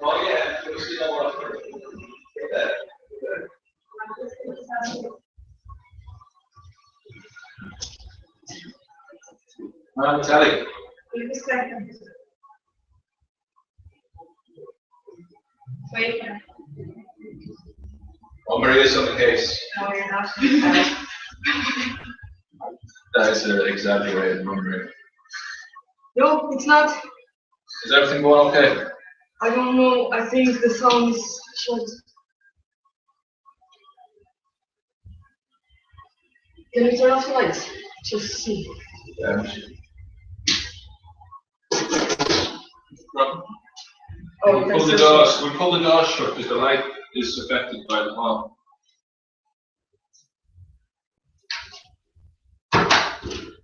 Oh yeah, we'll see that one. Tally. Wait. Oh, Maria's on the case. No, you're not. That is an exaggerated number. No, it's not. Is everything going okay? I don't know. I think the sound is short. Can you turn off the lights? Just see. Yeah. Oh, we'll pull the doors shut because the light is affected by the hall.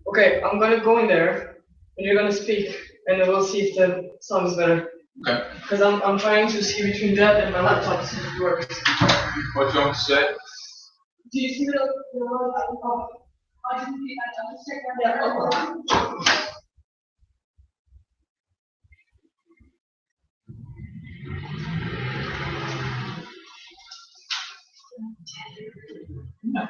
Okay, I'm gonna go in there and you're gonna speak and then we'll see if the sound is better. Okay. Because I'm trying to see between that and my laptop to see if it works. What do you want to say? Do you see the oh, I didn't see that. I'll just check that. Yeah.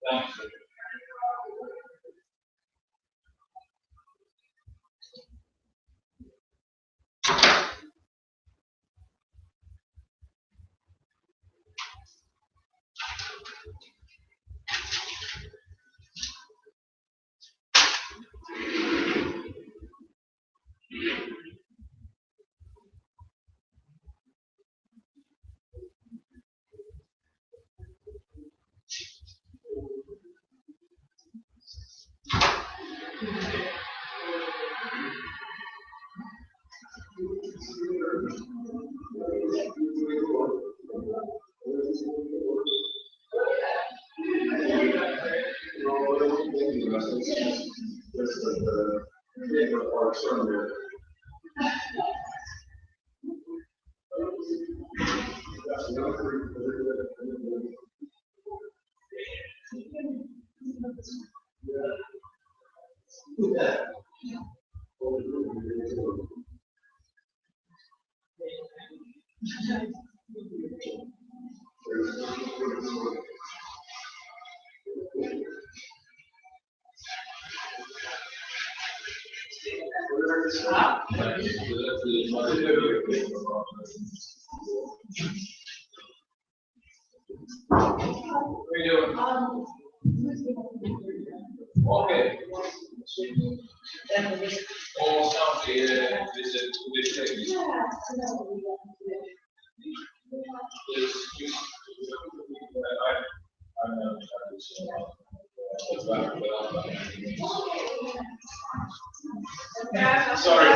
Thanks. Okay. All sounds sorry.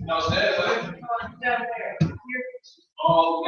No, stay. Oh,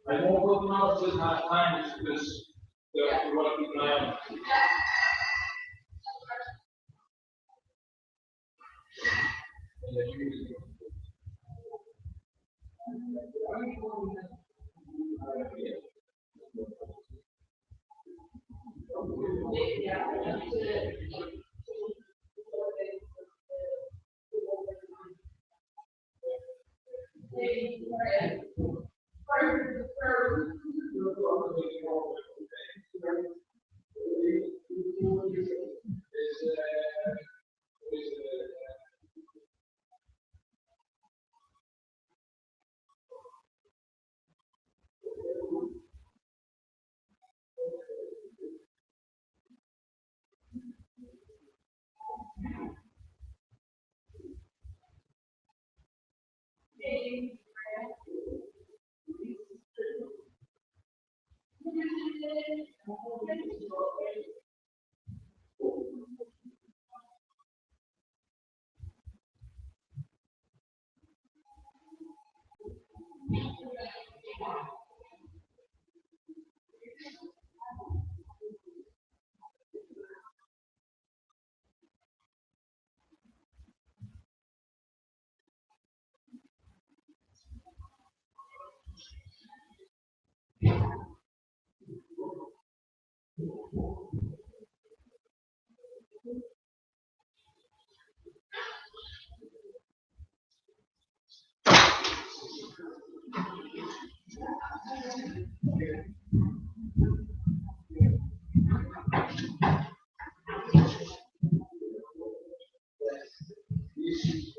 I won't put them out till half time just because they're what people are. issues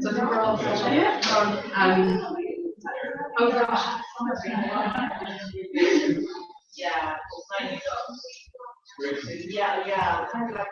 So overall, overall, yeah, kind of like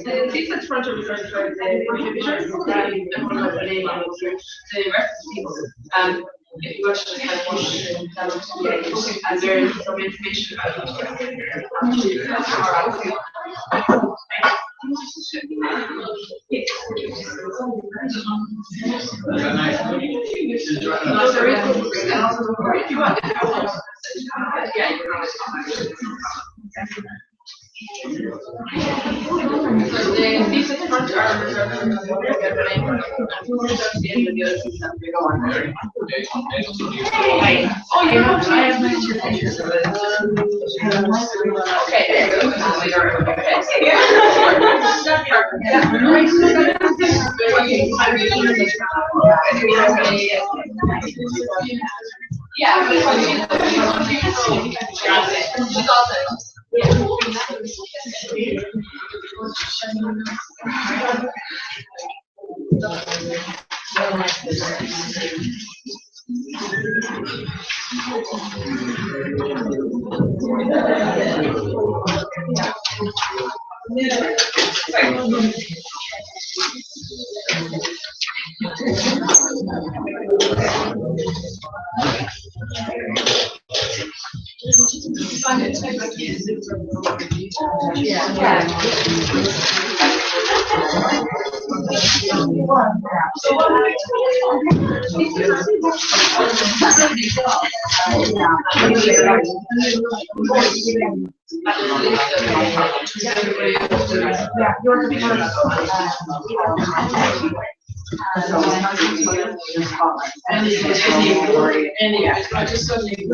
the thesis front of research for the contributors, everyone knows the name of the rest of the people. If you watch just kind of push them to the end, and there is some information about each the thesis front are reserved for oh, you have I have my pictures of it. Okay, there you go. I just suddenly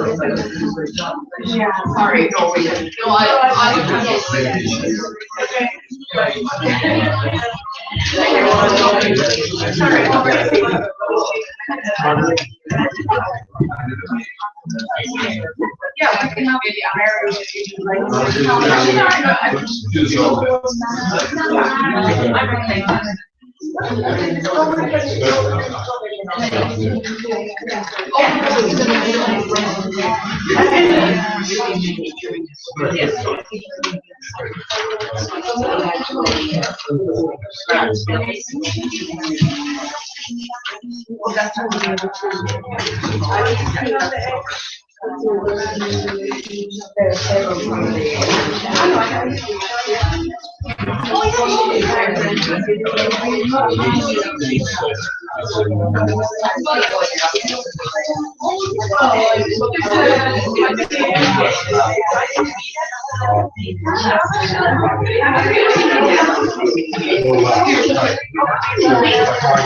sorry, no, we didn't. No, yeah, we can have maybe a higher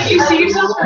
You see yourself?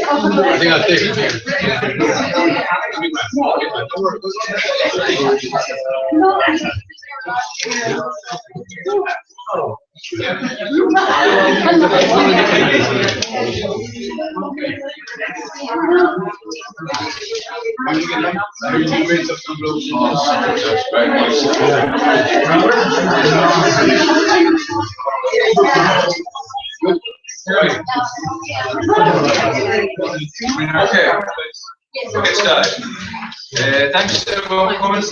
I think I'll take it here. Okay, we'll get started. Thanks everyone for coming.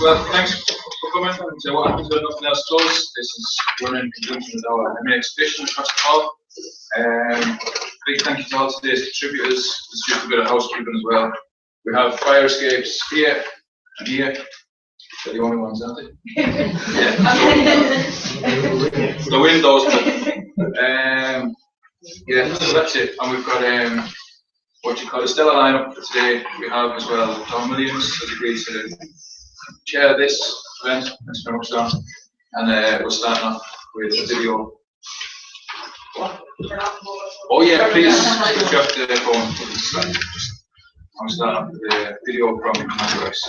Well, thanks for coming. So what happens when nothing else closes? This is running in conjunction with our main exhibition across the hall. Big thank you to all today's contributors. It's just a bit of housekeeping as well. We have fire escapes here and here. They're the only ones, aren't they? Yeah. The windows. Yeah, so that's it. And we've got what you call a stellar lineup for today. We have as well Tom Williams has agreed to chair this event. Thanks very much, Tom. And we're starting off with a video. Oh yeah, please switch off the phone. I'll start off with the video from my voice.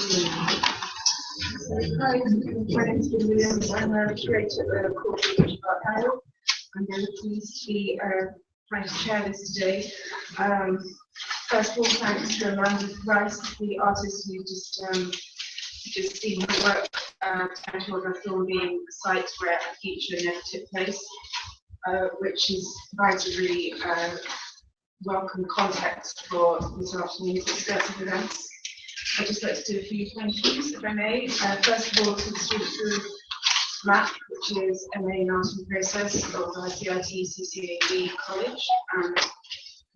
Hi, my name is Williams. I'm a curator at Crawford Gallery. I'm very pleased to be trying to chair this today. First of all, thanks to Amanda Rice, the artist who just seen her work, titled her film being a site where a future never took place, which provides a really welcome context for this afternoon's discursive events. I'd just like to do a few thank yous, if I may. First of all, to the students who MAP, which is MA in Art and Process of CIT CCAB College, and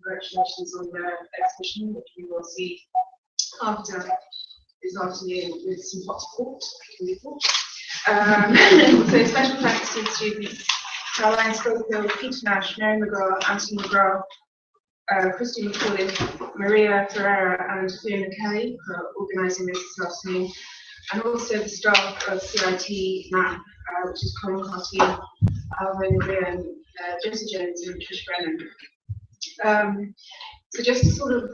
congratulations on their exhibition, which we will see after this afternoon with some hot support. So special thanks to the students Caroline Schofield, Peter Nash, Mary McGrath, Anthony McGrath, Christine McCauley, Maria Ferreira and Fiona Kelly for organising this afternoon, and also the staff of CIT MAP, which is Colin Carty, Alvin Maria, Josie Jones and Trish Brennan. So just to sort of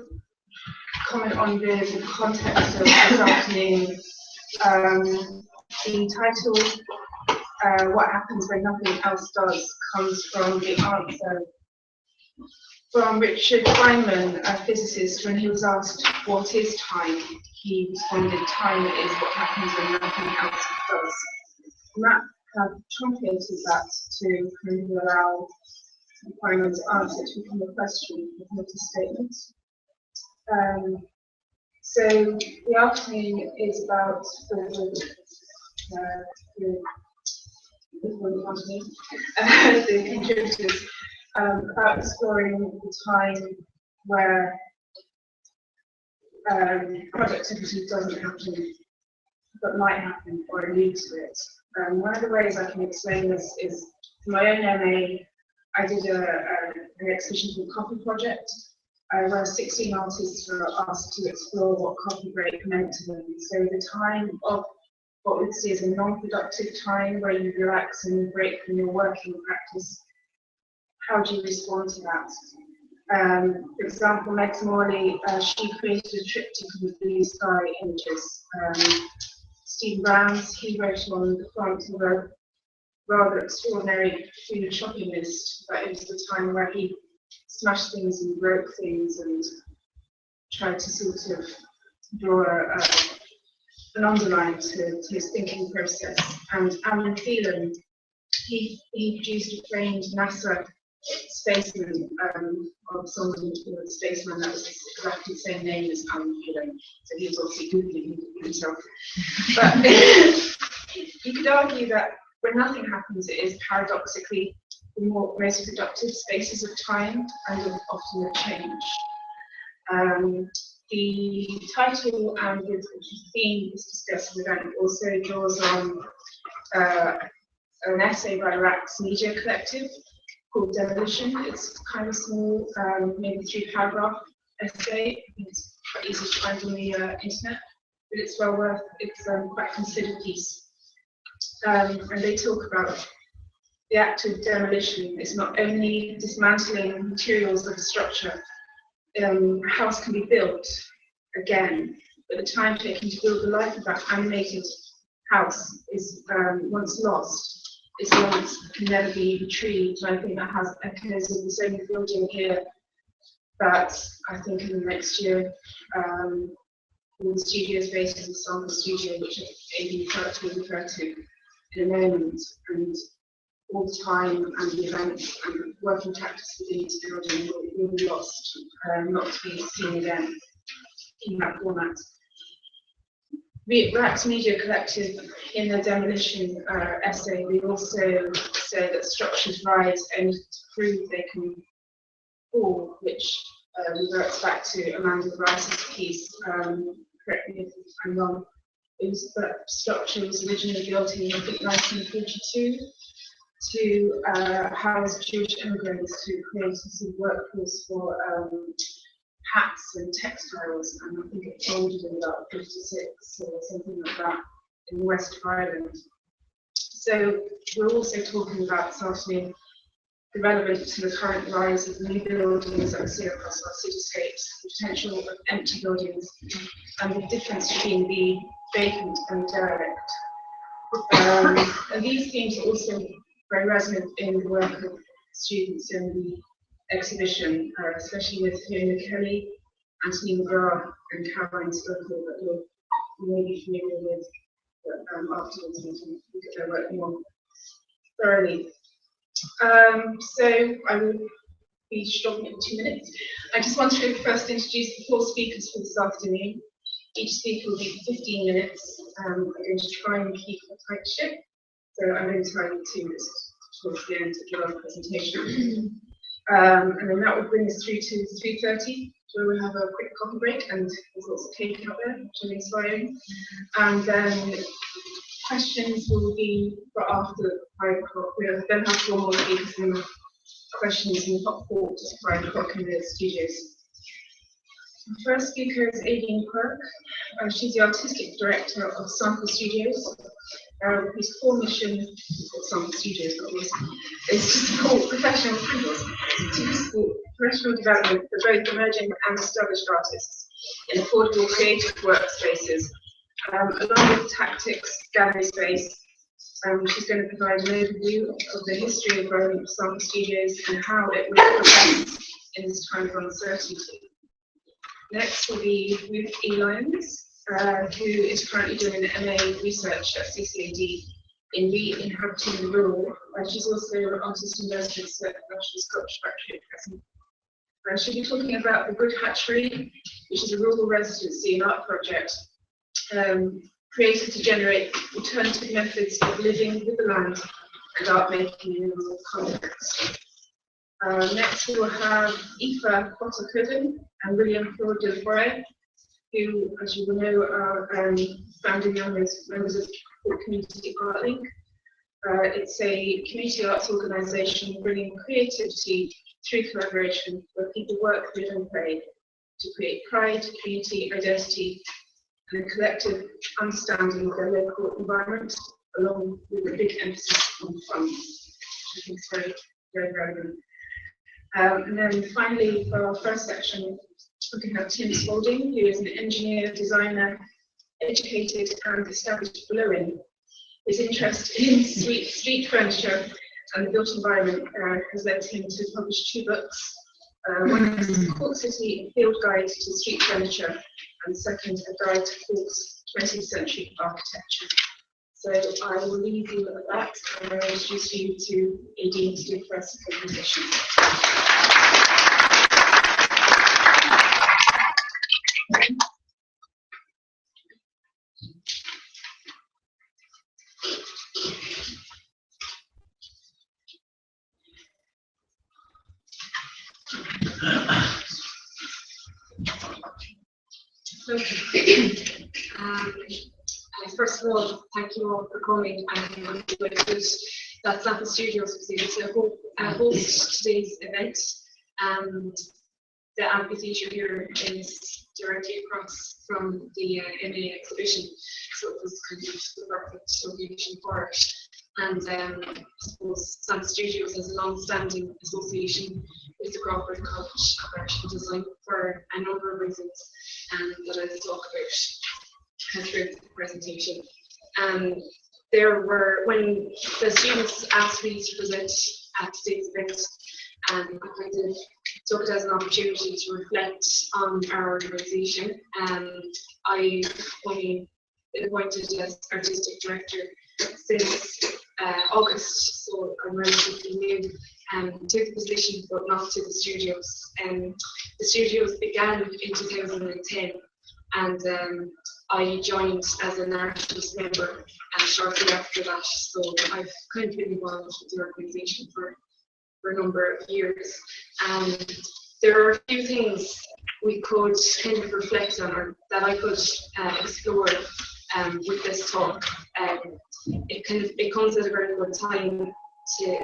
comment on the context of this afternoon, the title, What Happens When Nothing Else Does, comes from the answer from Richard Feynman, a physicist. When he was asked what is time, he responded, time is what happens when nothing else does. And that have truncated that to kind of allow Feynman's answer to become a question, not a statement. So the afternoon is about the contributors, about exploring the time where productivity doesn't happen, but might happen or allude to it. One of the ways I can explain this is for my own MA. I did an exhibition called Coffee Project, where 16 artists were asked to explore what coffee break meant to them. So the time of what we see as a non-productive time where you relax and break from your working practice. How do you respond to that? For example, Meg Morley, she created a triptych of blue sky images. Stephen Brown's, he wrote on the front of a rather extraordinary food shopping list, but it was the time where he smashed things and broke things and tried to sort of draw an underline to his thinking process. And Alan Phelan, he produced a framed NASA spaceman of someone, a spaceman that was exactly the same name as Alan Phelan. So he was obviously Googling himself. But you could argue that when nothing happens, it is paradoxically the most productive spaces of time and of often of change. The title and the theme of this discursive event also draws on an essay by the Rax Media Collective called Demolition. It's kind of small, maybe 3-paragraph essay. It's quite easy to find on the internet, but it's well worth, it's quite a considered piece. And they talk about the act of demolition. It's not only dismantling materials of a structure. A house can be built again, but the time taken to build the life of that animated house is once lost. It's once can never be retrieved. And I think that has echoes of the same building here that I think in the next year, all the studio spaces of Sample-Studios, which Aideen will refer to in a moment, and all the time and the events and working practice within this building will be lost, not to be seen again in that format. The Rax Media Collective, in the demolition essay, we also say that structures rise only to prove they can fall, which reverts back to Amanda Rice's piece. Correct me if I'm wrong. It was that structure was originally built in, I think, 1942 to house Jewish immigrants to create a sort of workforce for hats and textiles, and I think it folded in about 56 or something like that in the west of Ireland. So we're also talking about this afternoon the relevance to the current rise of new buildings that we see across our cityscapes, the potential of empty buildings, and the difference between the vacant and derelict. And these themes are also very resonant in the work of students in the exhibition, especially with Fiona Kelly, Anthony McGrath, and Caroline Spokal, that you may be familiar with, but afterwards we can look at their work more thoroughly. So I will be stopping in 2 minutes. I just want to first introduce the 4 speakers for this afternoon. Each speaker will be 15 minutes. I'm going to try and keep a tight ship, so I'm going to try 2 minutes towards the end to give our presentation. And then that will bring us through to 3:30, where we'll have a quick coffee break, and there's lots of cake out there, which is inspiring. And then questions will be for after 5 o'clock. We'll then have 4 more speakers and questions in the top 4 to 5 o'clock in the studios. The first speaker is Aideen Quirke. She's the artistic director of Sample-Studios, whose core mission of Sample-Studios, of course, is to support professional development for both emerging and established artists in affordable creative workspaces. Along with tactics, gallery space, she's going to provide an overview of the history and growing of Sample-Studios and how it will progress in this time of uncertainty. Next will be Ruth E. Lyons, who is currently doing an MA research at CCAD in re-inhabiting the rural. She's also an artist in residence at the National Sculpture Factory at present. She'll be talking about the Good Hatchery, which is a rural residency and art project created to generate alternative methods of living with the land and art making in a rural context. Next we will have Aoife Potter-Cudden and William Claude Delforet, who, as you will know, are founding members of Quirke Community Art Link. It's a community arts organisation bringing creativity through collaboration, where people work, live and play to create pride, community, identity, and a collective understanding of their local environment, along with a big emphasis on fun, which I think is very, very relevant. And then finally, for our first section, we can have Tim Spalding, who is an engineer, designer, educated and established below him. His interest in street furniture and the built environment has led him to publish 2 books. One is Cork City Field Guide to Street Furniture, and the second, A Guide to Cork's 20th Century Architecture. So I will leave you at that, and I'll introduce you to Aideen to do the first presentation. First of all, thank you all for coming, and I'm delighted that Sample-Studios was able to host today's event. The amphitheatre here is directly across from the MA exhibition, so it was kind of the perfect location for it. And I suppose Sample-Studios has a long-standing association with the Crawford College of Art and Design for a number of reasons that I'll talk about through the presentation. There were, when the students asked me to present at today's event, I kind of took it as an opportunity to reflect on our organisation. I only been appointed as artistic director since August, so I'm relatively new to the position, but not to the studios. The studios began in 2010, and I joined as an artist member shortly after that. So I've kind of been involved with the organisation for a number of years. There are a few things we could kind of reflect on, or that I could explore with this talk. It comes at a very good time to,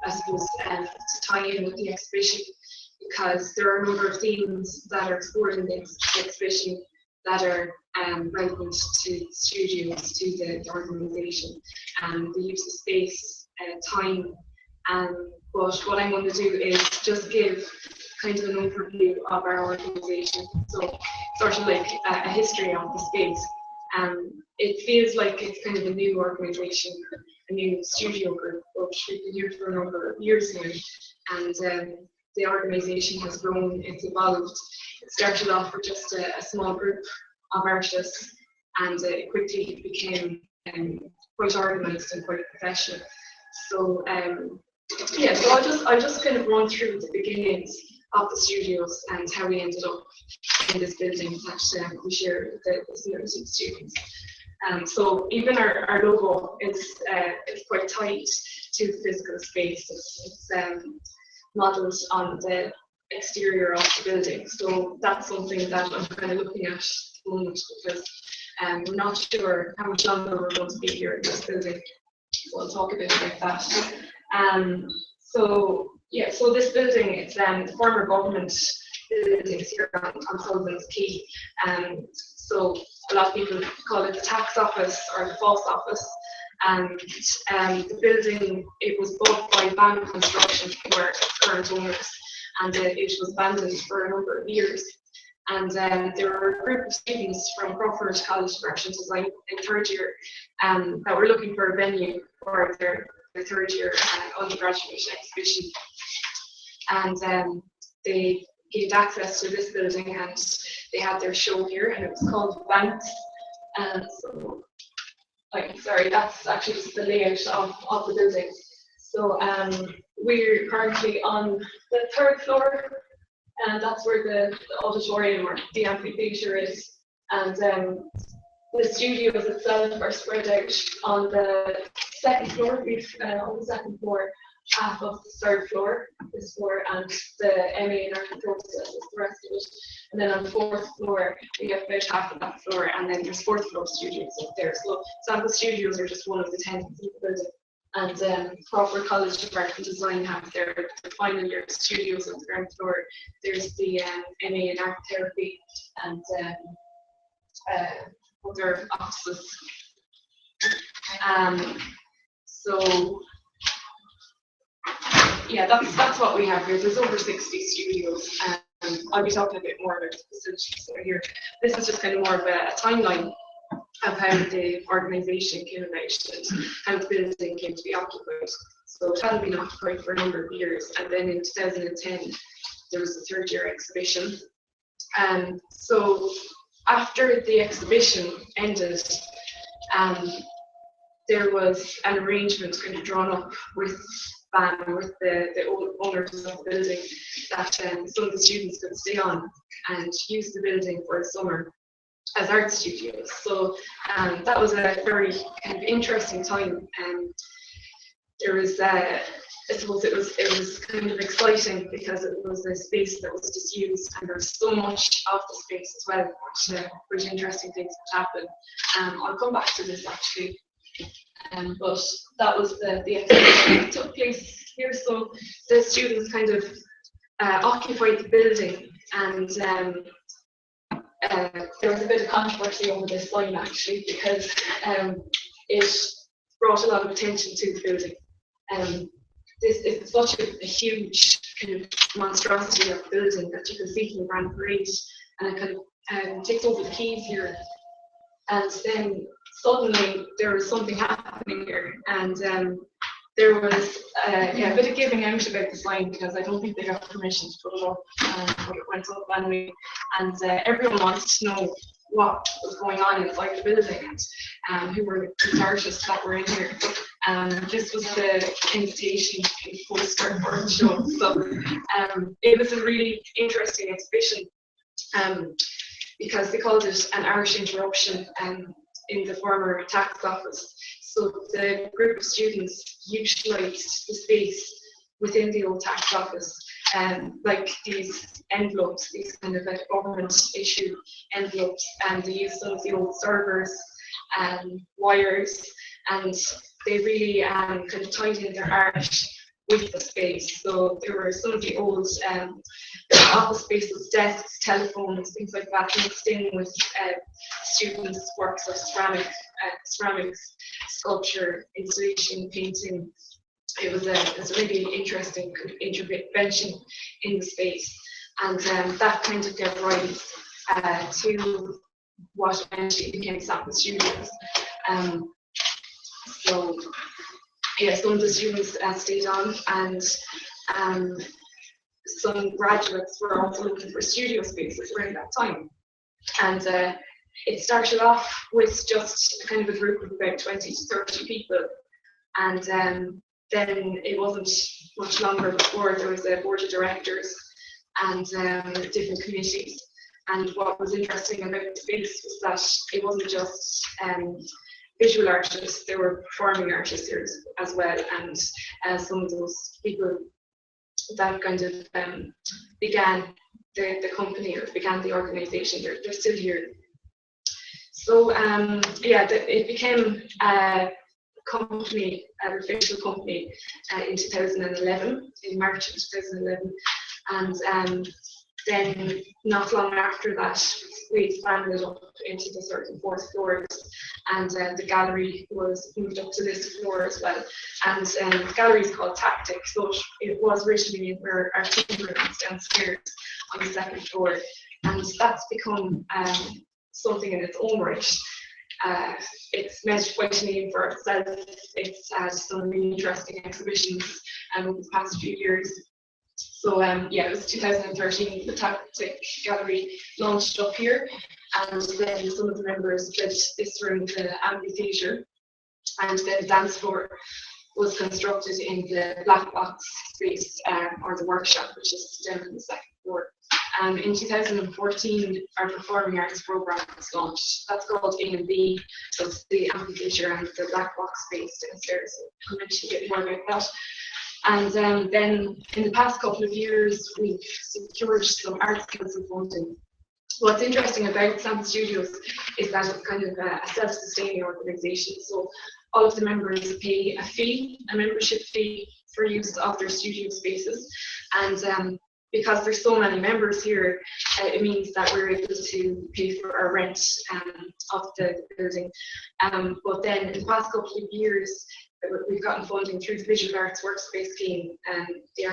I suppose, to tie in with the exhibition, because there are a number of themes that are explored in this exhibition that are relevant to studios, to the organisation, the use of space, time, But what I'm going to do is just give kind of an overview of our organisation, so sort of like a history of the space. It feels like it's kind of a new organisation, a new studio group, but we've been here for a number of years now, and the organisation has grown, it's evolved. It started off with just a small group of artists, and it quickly became quite organised and quite professional. So yeah, so I'll just kind of run through the beginnings of the studios and how we ended up in this building that we share with the students. So even our logo is quite tight to the physical space. It's modelled on the exterior of the building. So that's something that I'm kind of looking at the moment, because we're not sure how much longer we're going to be here in this building. So I'll talk a bit about that. So yeah, so this building, it's the former government buildings here on Sullivans Quay. So a lot of people call it the tax office or the false office. And the building, it was bought by Van Construction, who are its current owners, and it was abandoned for a number of years. And there were a group of students from Crawford College of Art and Design in third year that were looking for a venue for their third year undergraduate exhibition. And they gained access to this building, and they had their show here, and it was called Banks. And so, sorry, that's actually just the layout of the building. So we're currently on the third floor, and that's where the auditorium or the amphitheatre is. And the studios itself are spread out on the second floor. We've on the second floor, half of the third floor, this floor, and the MA in Art process is the rest of it. And then on the fourth floor, we have about half of that floor, and then there's fourth floor studios up there. So Sample-Studios are just one of the tenants in the building. And Crawford College of Art and Design have their final year studios on the ground floor. There's the MA in Art Therapy and other offices. So yeah, that's what we have here. There's over 60 studios. I'll be talking a bit more about the facilities that are here. This is just kind of more of a timeline of how the organisation came about and how the building came to be occupied. So it hadn't been occupied for a number of years, and then in 2010 there was a third year exhibition. So after the exhibition ended, there was an arrangement kind of drawn up with the owners of the building that some of the students could stay on and use the building for the summer as art studios. So that was a very kind of interesting time. There was, I suppose it was kind of exciting because it was a space that was disused, and there's so much of the space as well, which interesting things could happen. I'll come back to this actually. But that was the exhibition that took place here. So the students kind of occupied the building, and there was a bit of controversy over this sign actually, because it brought a lot of attention to the building. It's such a huge kind of monstrosity of the building that you can see from the Grand Parade, and it kind of takes over the quays here. And then suddenly there was something happening here, and there was a bit of giving out about the sign, because I don't think they got permission to put it up, but it went up anyway, and everyone wanted to know what was going on inside the building and who were the artists that were in here. This was the invitation poster for the show. So it was a really interesting exhibition, because they called it an art interruption in the former tax office. So the group of students utilised the space within the old tax office, like these envelopes, these kind of like government issue envelopes, and they used some of the old servers and wires, and they really kind of tied in their art with the space. So there were some of the old office spaces, desks, telephones, things like that, mixed in with students' works of ceramics, sculpture, installation, painting, it's a really interesting intervention in the space, and that kind of gave rise to what eventually became Sample-Studios. So yeah, some of the students stayed on, and some graduates were also looking for studio spaces around that time. And it started off with just kind of a group of about 20 to 30 people, and then it wasn't much longer before there was a board of directors and different committees. And what was interesting about the space was that it wasn't just visual artists, there were performing artists here as well, and some of those people that kind of began the company or began the organisation, they're still here. So yeah, it became a company, an official company in 2011, in March of 2011, and then not long after that we expanded up into the third and fourth floors, and the gallery was moved up to this floor as well. And the gallery is called Tactics, but it was originally where our team room is downstairs on the second floor, and that's become something in its own right. It's made quite a name for itself. It's had some really interesting exhibitions over the past few years. So yeah, it was 2013 the Tactic Gallery launched up here, and then some of the members built this room, the Amphitheatre, and then the dance floor was constructed in the black box space, or the workshop, which is down on the second floor. In 2014, our performing arts program was launched. That's called A and B, so it's the Amphitheatre and the black box space downstairs. I'll mention a bit more about that. And then in the past couple of years, we've secured some Arts Council funding. What's interesting about Sample-Studios is that it's kind of a self-sustaining organisation. So all of the members pay a fee, a membership fee, for use of their studio spaces. And because there's so many members here, it means that we're able to pay for our rent of the building. But then in the past couple of years, we've gotten funding through the Visual Arts Workspace scheme, the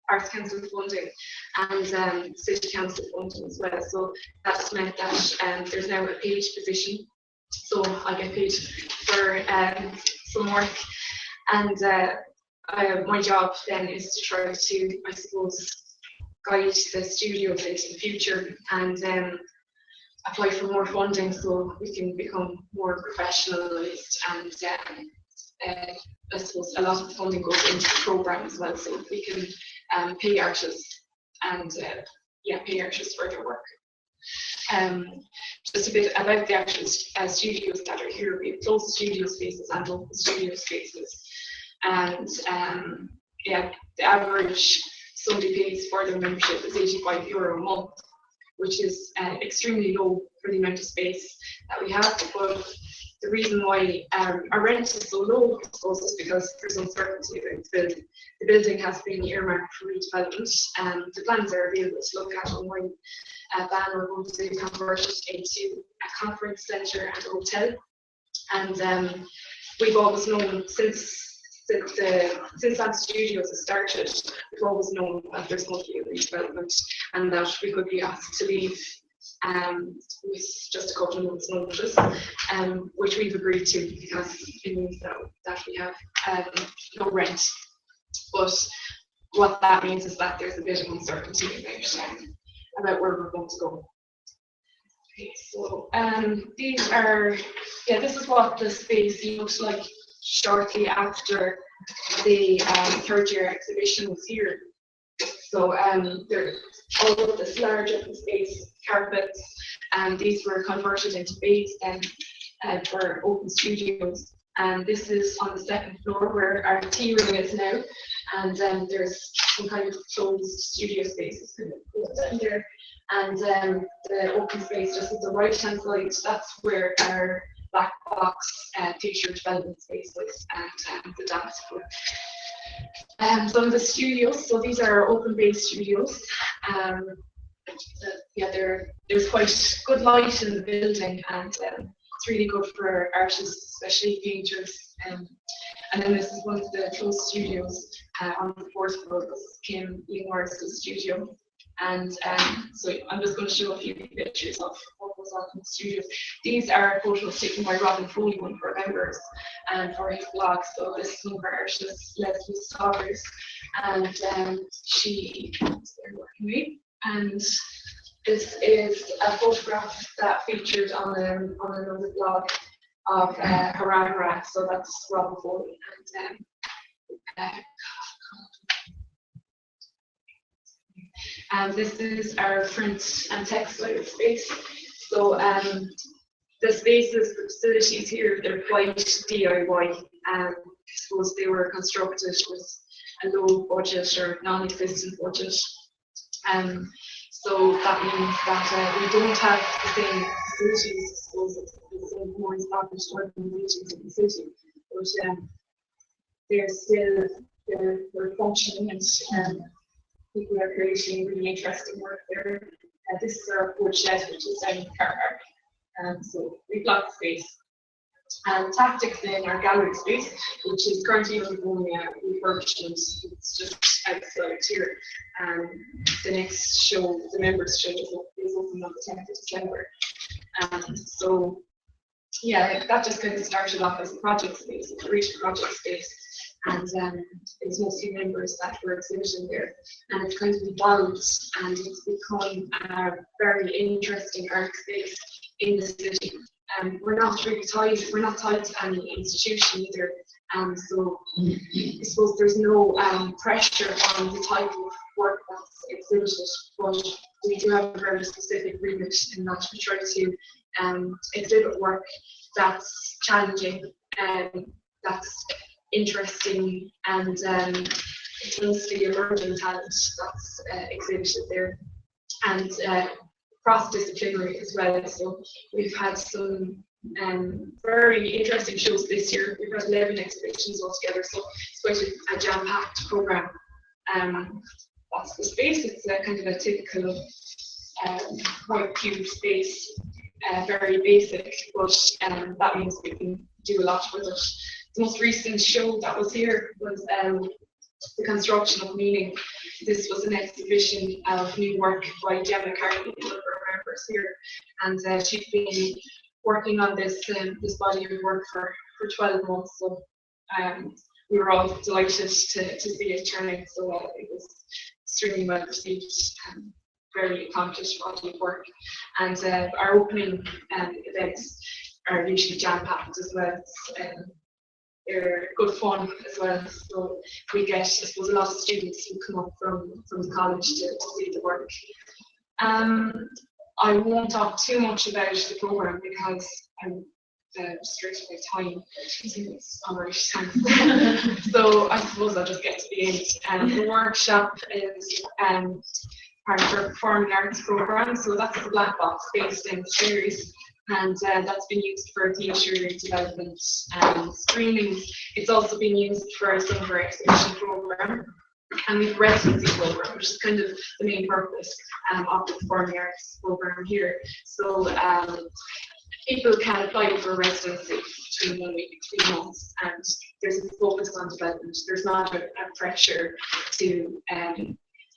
Arts Council funding, and City Council funding as well. So that's meant that there's now a paid position, so I get paid for some work, and my job then is to try to, I suppose, guide the studios into the future and apply for more funding so we can become more professionalised, and I suppose a lot of the funding goes into the programme as well, so we can pay artists and pay artists for their work. Just a bit about the actual studios that are here. We have closed studio spaces and open studio spaces, and the average somebody pays for their membership is €85 a month, which is extremely low for the amount of space that we have. But the reason why our rent is so low, I suppose, is because there's uncertainty about the building. The building has been earmarked for redevelopment, and the plans are available to look at online. We're going to convert it into a conference centre and a hotel. And we've always known since Sample-Studios has started, we've always known that there's going to be a redevelopment and that we could be asked to leave with just a couple of months' notice, which we've agreed to because it means that we have no rent. But what that means is that there's a bit of uncertainty about where we're going to go. Okay, so these are, this is what the space looked like shortly after the third year exhibition was here. So there's all of this large open space, carpets, and these were converted into bays then for open studios. And this is on the second floor where our tea room is now, and there's some kind of closed studio spaces down there. And the open space just at the right hand side, that's where our black box future development space is, and the dance floor. Some of the studios, so these are open bay studios. There's quite good light in the building, and it's really good for artists, especially painters. And then this is one of the closed studios on the fourth floor. This is Kim Morris's studio. And so I'm just going to show a few pictures of what was on in the studio. These are photos taken by Robin Foley, one of our members, and for his blog. So this is one of our artists, Leslie Stoddard, and she is there working with me. And this is a photograph that featured on another blog of Harara. So that's Robin Foley and this is our print and textile space. So the spaces, the facilities here, they're quite DIY. I suppose they were constructed with a low budget or non-existent budget. So that means that we don't have the same facilities, I suppose, as the more established organisations in the city, but they're functioning, and people are creating really interesting work there. This is our board shed, which is down in Quirke. So we've got space. And tactics in our gallery space, which is currently undergoing refurbishment. It's just outside here. The next show, the members' show, is open on the 10th of December. So yeah, that just kind of started off as a project space, a creative project space. And it's mostly members that were exhibiting there, and it's kind of evolved, and it's become a very interesting art space in the city. We're not really tied. We're not tied to any institution either. So I suppose there's no pressure on the type of work that's exhibited, but we do have a very specific remit in that we try to exhibit work that's challenging and that's interesting, and it's mostly emerging talent that's exhibited there, and cross-disciplinary as well. So we've had some very interesting shows this year. We've had 11 exhibitions altogether, so it's quite a jam-packed programme. That's the space. It's kind of a typical white cube space, very basic, but that means we can do a lot with it. The most recent show that was here was The Construction of Meaning. This was an exhibition of new work by Gemma Carney, one of our members here, and she'd been working on this body of work for 12 months. So we were all delighted to see it turning. So it was extremely well received, very accomplished body of work, and our opening events are usually jam-packed as well. They're good fun as well, so we get, I suppose, a lot of students who come up from the college to see the work. I won't talk too much about the programme because I'm restricted by time. It's alright. So I suppose I'll just get to the end. The workshop is part of our performing arts programme, so that's the black box based in the series. And that's been used for theatre development and screenings. It's also been used for some of our exhibition programme, and we've residency programme, which is kind of the main purpose of the performing arts programme here. So people can apply for a residency between 1 week and 3 months, and there's a focus on development. There's not a pressure to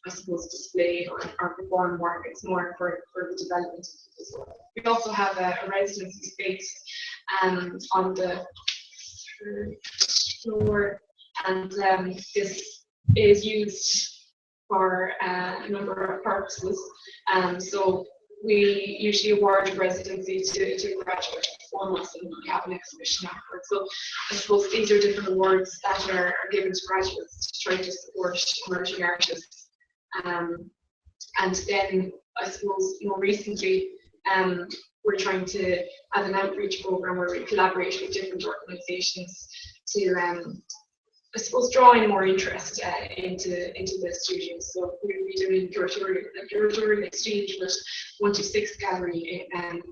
I suppose display or perform work. It's more for the development as well. We also have a residency space on the third floor, and this is used for a number of purposes. So we usually award a residency to graduate performers, and we have an exhibition afterwards. So I suppose these are different awards that are given to graduates to try to support emerging artists. And then I suppose more recently we're trying to have an outreach program where we collaborate with different organisations to I suppose draw in more interest into the studios. So we'll be doing curatorial exchange with 126 Gallery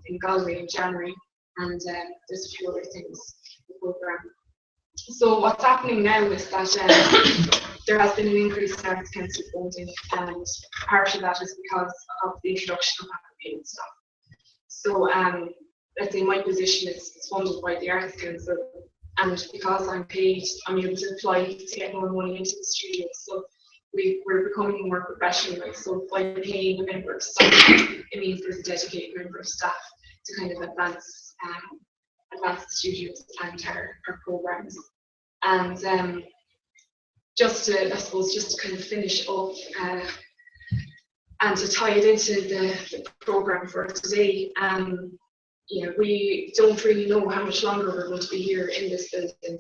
in Galway in January, and there's a few other things in the programme. So what's happening now is that there has been an increase in Arts Council funding, and part of that is because of the introduction of academic staff. So let's say my position is funded by the Arts Council, and because I'm paid, I'm able to apply to get more money into the studio. So we're becoming more professional. So by paying a member of staff, it means there's a dedicated member of staff to kind of advance the studios and our programs. And just to, I suppose, just to kind of finish up and to tie it into the program for today, you know, we don't really know how much longer we're going to be here in this building.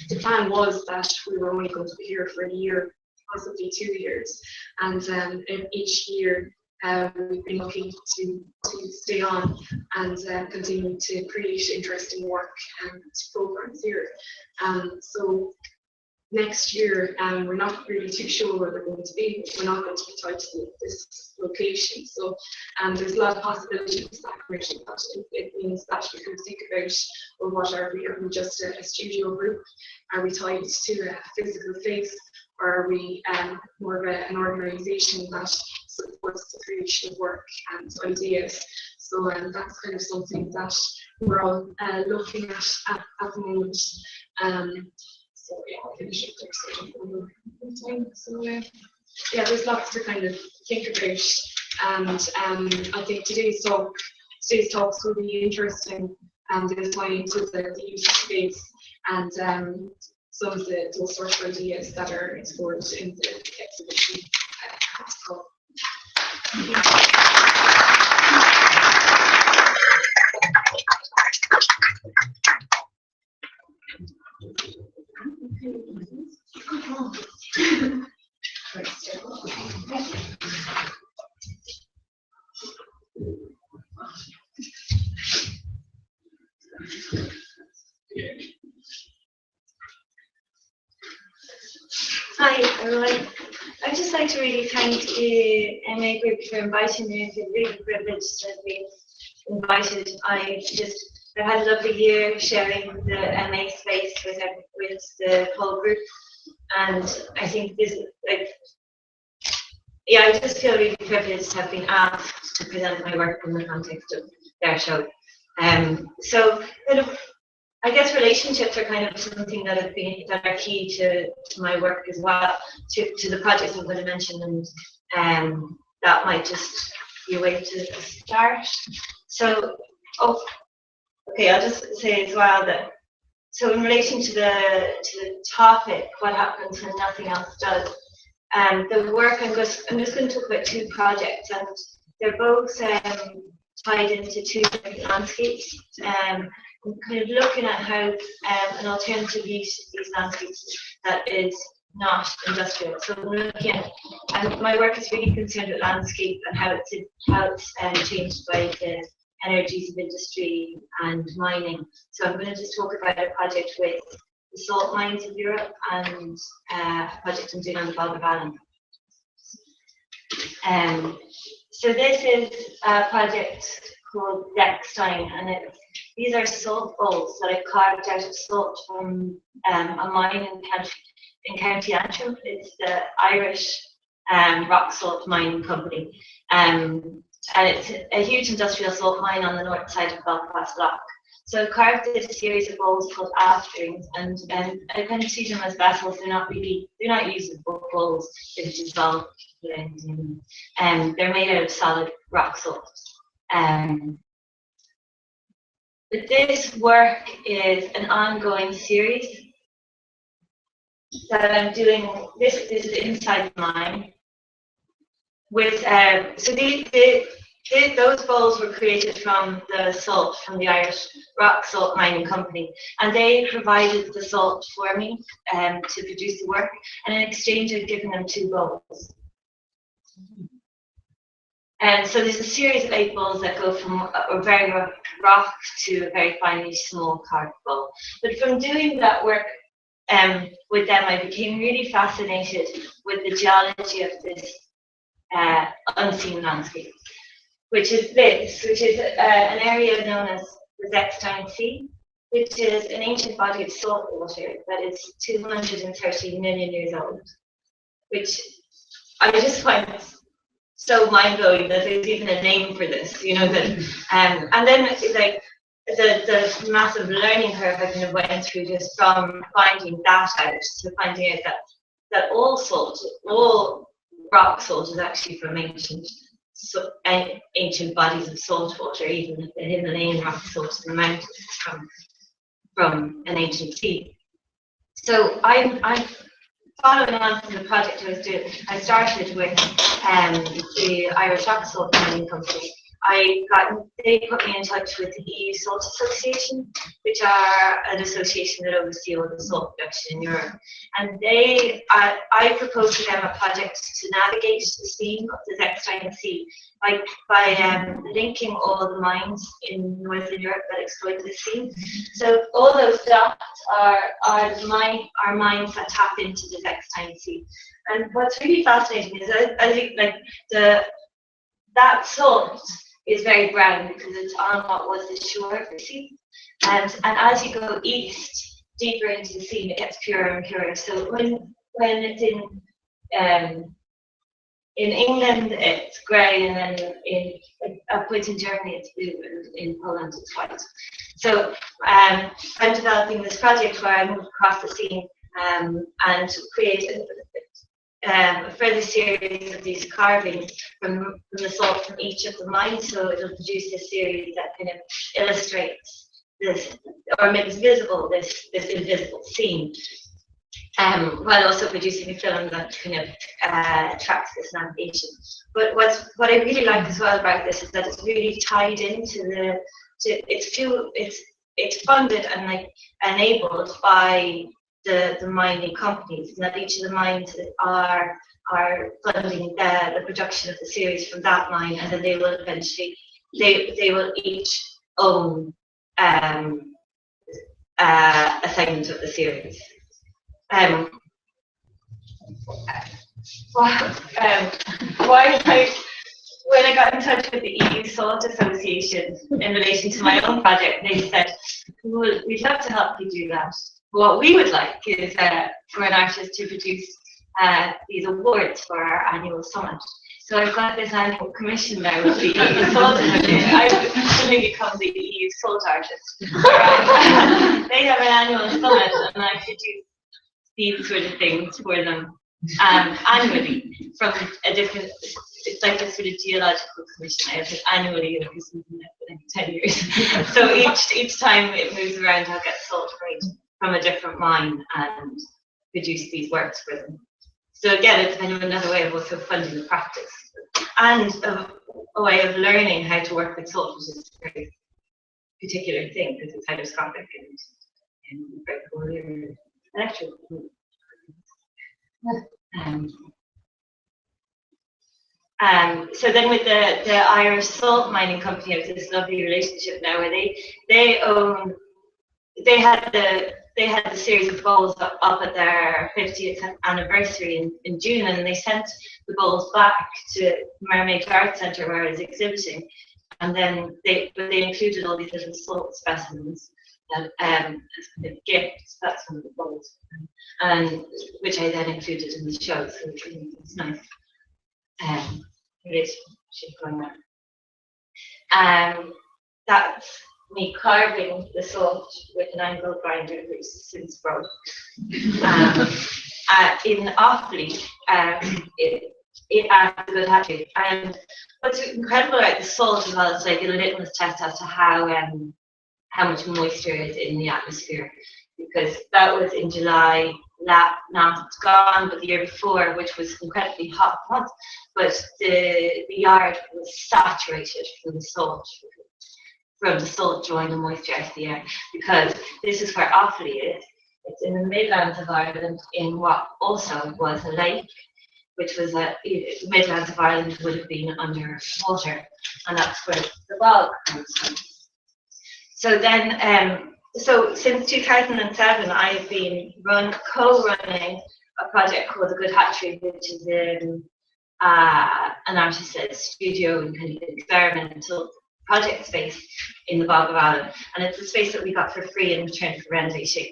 The plan was that we were only going to be here for a year, possibly 2 years, and each year we've been looking to stay on and continue to create interesting work and programs here. So next year, we're not really too sure where we're going to be. We're not going to be tied to this location. So there's a lot of possibilities with that commission. But it means that we can think about, well, what are we? Are we just a studio group? Are we tied to a physical face? Or are we more of an organisation that supports the creation of work and ideas? So that's kind of something that we're all looking at the moment. So yeah, I'll finish up there so I don't go over time. So yeah, there's lots to kind of think about, and I think today's talks will be interesting, and they'll tie into the use of space and some of those sort of ideas that are explored in the exhibition. Hi, everyone. I'd just like to really thank the MA group for inviting me. It's really privileged to have been invited. I've had a lovely year sharing the MA space with the whole group, and I think this is like, yeah, I just feel really privileged to have been asked to present my work in the context of their show. So I guess relationships are kind of something that are key to my work as well, to the projects I'm going to mention, and that might just be a way to start. So, okay, I'll just say as well that, so in relation to the topic, what happens when nothing else does, the work, I'm just going to talk about 2 projects, and they're both tied into 2 different landscapes. I'm kind of looking at how an alternative use of these landscapes that is not industrial. So I'm looking at, and my work is really concerned with landscape and how it's changed by the energies of industry and mining. So I'm going to just talk about a project with the salt mines of Europe and a project I'm doing on the Baltic Island. So this is a project called Dechstein, and these are salt bowls that I carved out of salt from a mine in County Antrim. It's the Irish rock salt mining company, and it's a huge industrial salt mine on the north side of Belfast Lough. So I carved this series of bowls called afterings, and I kind of see them as vessels. They're not used as bowls. They're dissolved, and they're made out of solid rock salt. But this work is an ongoing series that I'm doing. This is inside the mine. With so those bowls were created from the salt from the Irish rock salt mining company, and they provided the salt for me to produce the work. And in exchange, I've given them 2 bowls. And so there's a series of 8 bowls that go from a very rock to a very finely small carved bowl. But from doing that work with them, I became really fascinated with the geology of this unseen landscape, which is an area known as the Dechstein Sea, which is an ancient body of salt water that is 230 million years old, which I just find so mind-blowing that there's even a name for this, you know, that and then like the massive learning curve I kind of went through just from finding that out to finding out that all salt, all rock salt is actually from ancient bodies of salt water, even the Himalayan rock salt in the mountains from an ancient sea. So I'm following on from the project I was doing. I started with the Irish Rock Salt Mining Company. They put me in touch with the EU Salt Association, which are an association that oversee all the salt production in Europe. And I proposed to them a project to navigate the seam of the Zechstein Sea by linking all the mines in Northern Europe that exploit the seam. So all those dots are mines that tap into the Zechstein Sea. And what's really fascinating is I think that salt is very brown because it's on what was the shore of the sea. And as you go east, deeper into the sea, it gets purer and purer. So when it's in England, it's grey, and then at points in Germany, it's blue, and in Poland, it's white. So I'm developing this project where I move across the sea and create a further series of these carvings from the salt from each of the mines. So it'll produce a series that kind of illustrates this, or makes visible this invisible scene, while also producing a film that kind of tracks this navigation. But what I really like as well about this is that it's really tied into it's funded and like enabled by the mining companies, and that each of the mines are funding the production of the series from that mine, and then they will eventually they will each own a segment of the series. When I got in touch with the EU Salt Association in relation to my own project, they said, well, we'd love to help you do that. What we would like is for an artist to produce these awards for our annual summit. So I've got this annual commission now with the EU Salt Association. I've suddenly become the EU Salt Artist. They have an annual summit, and I produce these sort of things for them annually from a different. It's like a sort of geological commission. I have it annually every 10 years. So each time it moves around, I'll get salt from a different mine and produce these works for them. So again, it's kind of another way of also funding the practice and a way of learning how to work with salt, which is a very particular thing because it's hygroscopic and very cool electric. So then with the Irish Salt Mining Company, I have this lovely relationship now where they had the series of bowls up at their 50th anniversary in June, and they sent the bowls back to Mermaid Art Centre where I was exhibiting, and then they included all these little salt specimens as kind of gifts. That's one of the bowls, and which I then included in the show. So it's nice. Relationship going on. That's me carving the salt with an angle grinder, which has since broke. In Offaly, it adds a good hatchery. And what's incredible about the salt as well is like a litmus test as to how much moisture is in the atmosphere, because that was in July. Not gone, but the year before, which was incredibly hot month, but the yard was saturated from the salt drawing the moisture out of the air, because this is where Offaly is. It's in the Midlands of Ireland, in what also was a lake, which was the Midlands of Ireland would have been under water, and that's where the bog comes from. So then, so since 2007, I've been co-running a project called The Good Hatchery, which is an artist-led studio and kind of experimental project space in the Bog of Allen. And it's a space that we got for free in return for renovation.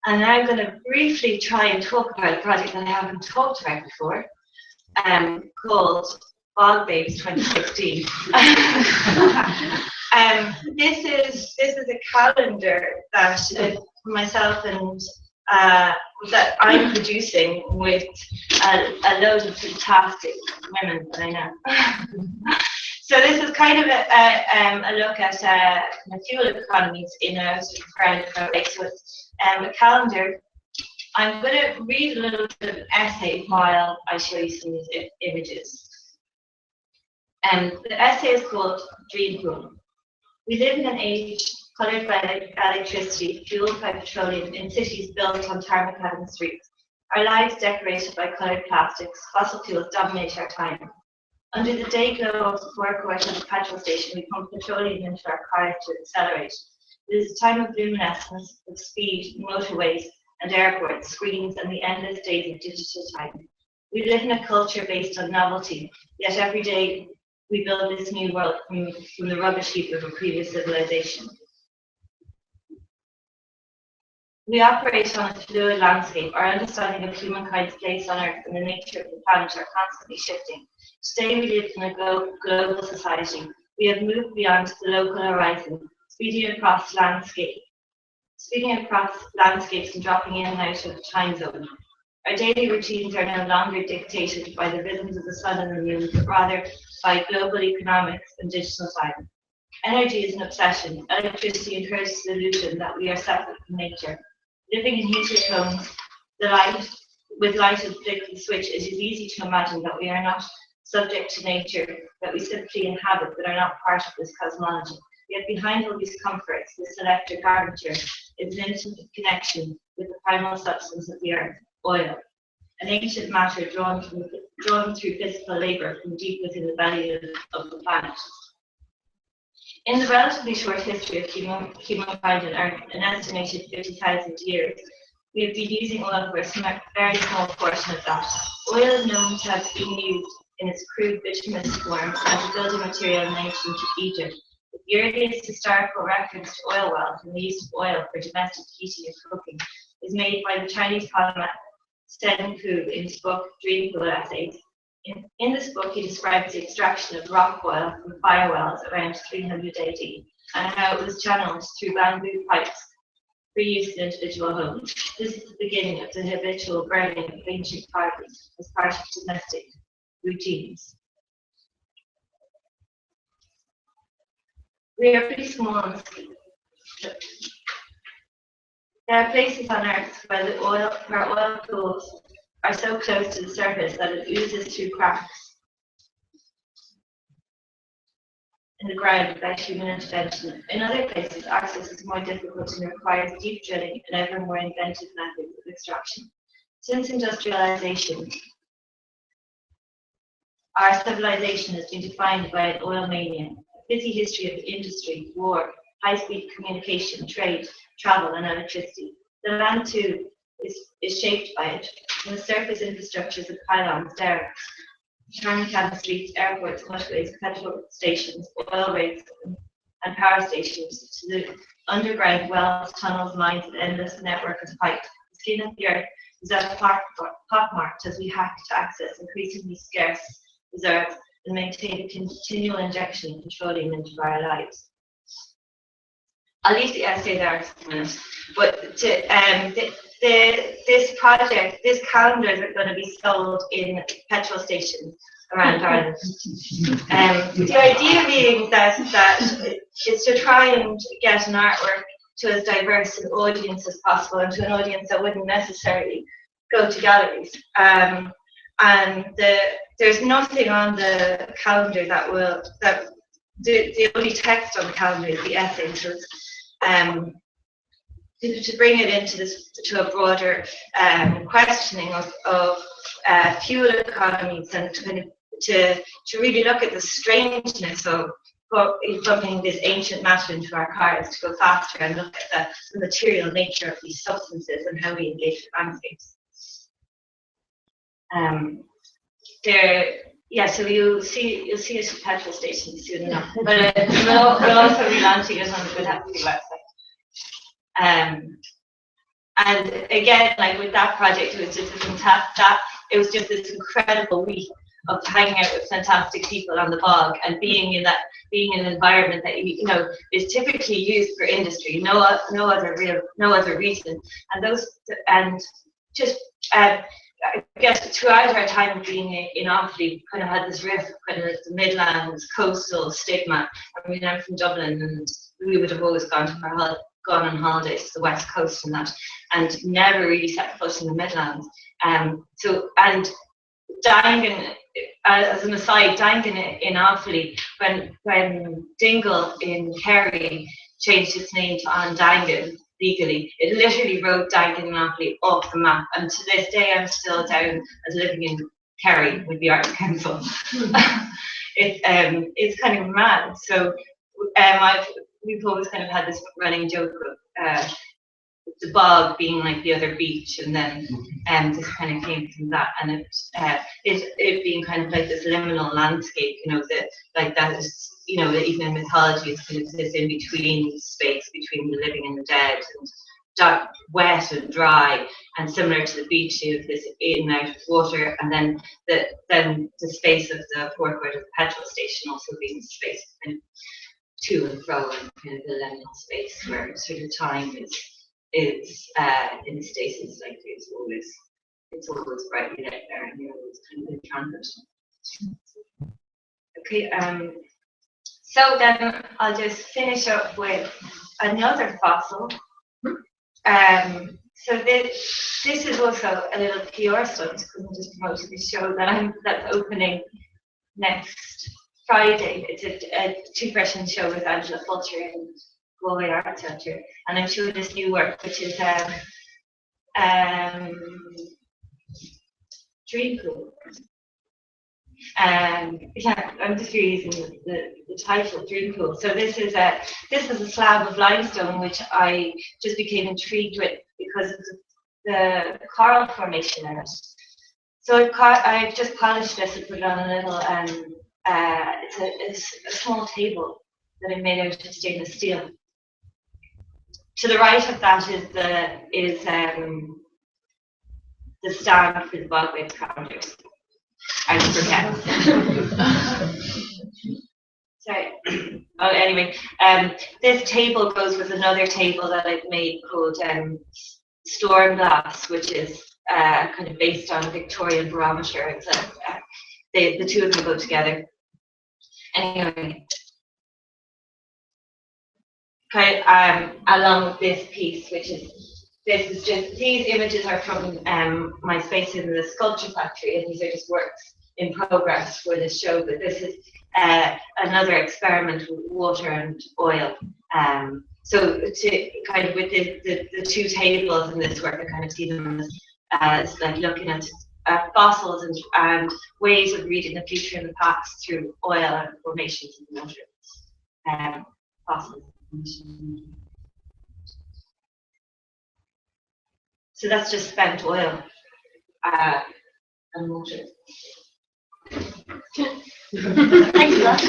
And now I'm going to briefly try and talk about a project that I haven't talked about before, called Bog Babes 2016. This is a calendar that myself and that I'm producing with a load of fantastic women that I know. So this is kind of a look at fuel economies in a sort of roundabout way. So it's a calendar. I'm going to read a little bit of an essay while I show you some of these images. The essay is called Dream Pool. We live in an age coloured by electricity, fueled by petroleum, in cities built on tarmac-laden streets. Our lives decorated by coloured plastics, fossil fuels dominate our time. Under the day glow of the forecourt of the petrol station, we pump petroleum into our cars to accelerate. It is a time of luminescence, of speed, motorways, and airports, screens, and the endless days of digital time. We live in a culture based on novelty, yet every day we build this new world from the rubbish heap of a previous civilization. We operate on a fluid landscape. Our understanding of humankind's place on Earth and the nature of the planet are constantly shifting. Today we live in a global society. We have moved beyond the local horizon, speeding across landscapes and dropping in and out of the time zone. Our daily routines are no longer dictated by the rhythms of the sun and the moon, but rather by global economics and digital time. Energy is an obsession. Electricity encourages the illusion that we are separate from nature. Living in heated homes, with light and flick of the switch, it is easy to imagine that we are not subject to nature, that we simply inhabit but are not part of this cosmology. Yet behind all these comforts, this electric garniture is an intimate connection with the primal substance of the earth, oil, an ancient matter drawn through physical labour from deep within the belly of the planet. In the relatively short history of humankind on Earth, an estimated 50,000 years, we have been using oil for a very small portion of that. Oil is known to have been used in its crude bituminous form as a building material in ancient Egypt. The earliest historical reference to oil wells and the use of oil for domestic heating and cooking is made by the Chinese polymath Sten Ku in his book Dream Pool Essays. In this book, he describes the extraction of rock oil from fire wells around 300 AD and how it was channeled through bamboo pipes for use in individual homes. This is the beginning of the habitual burning of ancient carbon as part of domestic routines. We are pretty small on the scale. There are places on Earth where oil pools are so close to the surface that it oozes through cracks in the ground without human intervention. In other places, access is more difficult and requires deep drilling and ever more inventive methods of extraction. Since industrialization, our civilization has been defined by an oil mania, a busy history of industry, war, high-speed communication, trade, travel, and electricity. The land, too, is shaped by it. From the surface infrastructures of pylons, derricks, tarmac streets, airports, motorways, petrol stations, oil rigs, and power stations, to the underground wells, tunnels, mines, and endless network of pipes. The skin of the earth is at a pockmarked as we hack to access increasingly scarce reserves and maintain a continual injection of petroleum into our lives. I'll leave the essay there for a minute, but this project, these calendars are going to be sold in petrol stations around Ireland. The idea being that is to try and get an artwork to as diverse an audience as possible, and to an audience that wouldn't necessarily go to galleries. There's nothing on the calendar the only text on the calendar is the essay. So it's, to bring it into to a broader questioning of fuel economies, and to really look at the strangeness of pumping this ancient matter into our cars to go faster, and look at the material nature of these substances and how we engage with landscapes. So you'll see it at petrol stations soon enough. But we'll also be launching it on the Good Happy website. And again, like with that project, it was just this incredible week of hanging out with fantastic people on the bog and being in an environment that you know is typically used for industry, no other reason, and just I guess throughout our time of being in Offaly, we kind of had this riff of kind of the Midlands coastal stigma. I mean, I'm from Dublin, and we would have always gone on holidays to the West Coast and never really set foot in the Midlands. So Dangan, as an aside, Dangan in Offaly, when Dingle in Kerry changed its name to Andangan legally, it literally wrote Dangan in Offaly off the map, and to this day I'm still down as living in Kerry with the Arts Council. It's kind of mad. So we've always kind of had this running joke of the bog being like the other beach, and then this kind of came from that, and it being kind of like this liminal landscape, you know, that is, you know, even in mythology, it's kind of this in between space between the living and the dead, and dark, wet and dry, and similar to the beach, you have this in and out of water, and then the space of the forecourt of the petrol station also being the space kind of to and fro, and kind of the liminal space where sort of time is in stasis, like it's always brightly lit there, and you're always kind of in transit. Okay, so then I'll just finish up with another fossil. So this is also a little PR stunt, because I'm just promoting the show that's opening next Friday. It's a two-person show with Angela Fulcher and Galway Art Centre, and I'm showing this new work, which is Dream Pool. Yeah, I'm just reusing the title, Dream Pool. So this is a slab of limestone which I just became intrigued with because of the coral formation in it. So I've just polished this and put it on a little it's a small table that I made out of stainless steel. To the right of that is the stand for the bog-wave calendars. I forget. Sorry. Oh, anyway, this table goes with another table that I've made called Storm Glass, which is kind of based on a Victorian barometer. It's the two of them go together. Anyway. Along with this piece, these images are from my space in the Sculpture Factory, and these are just works in progress for this show, but this is another experiment with water and oil. So to kind of with the two tables in this work, I kind of see them as like looking at fossils and ways of reading the future and the past through oil and formations in water. Fossils. So that's just spent oil and water. Thanks a lot.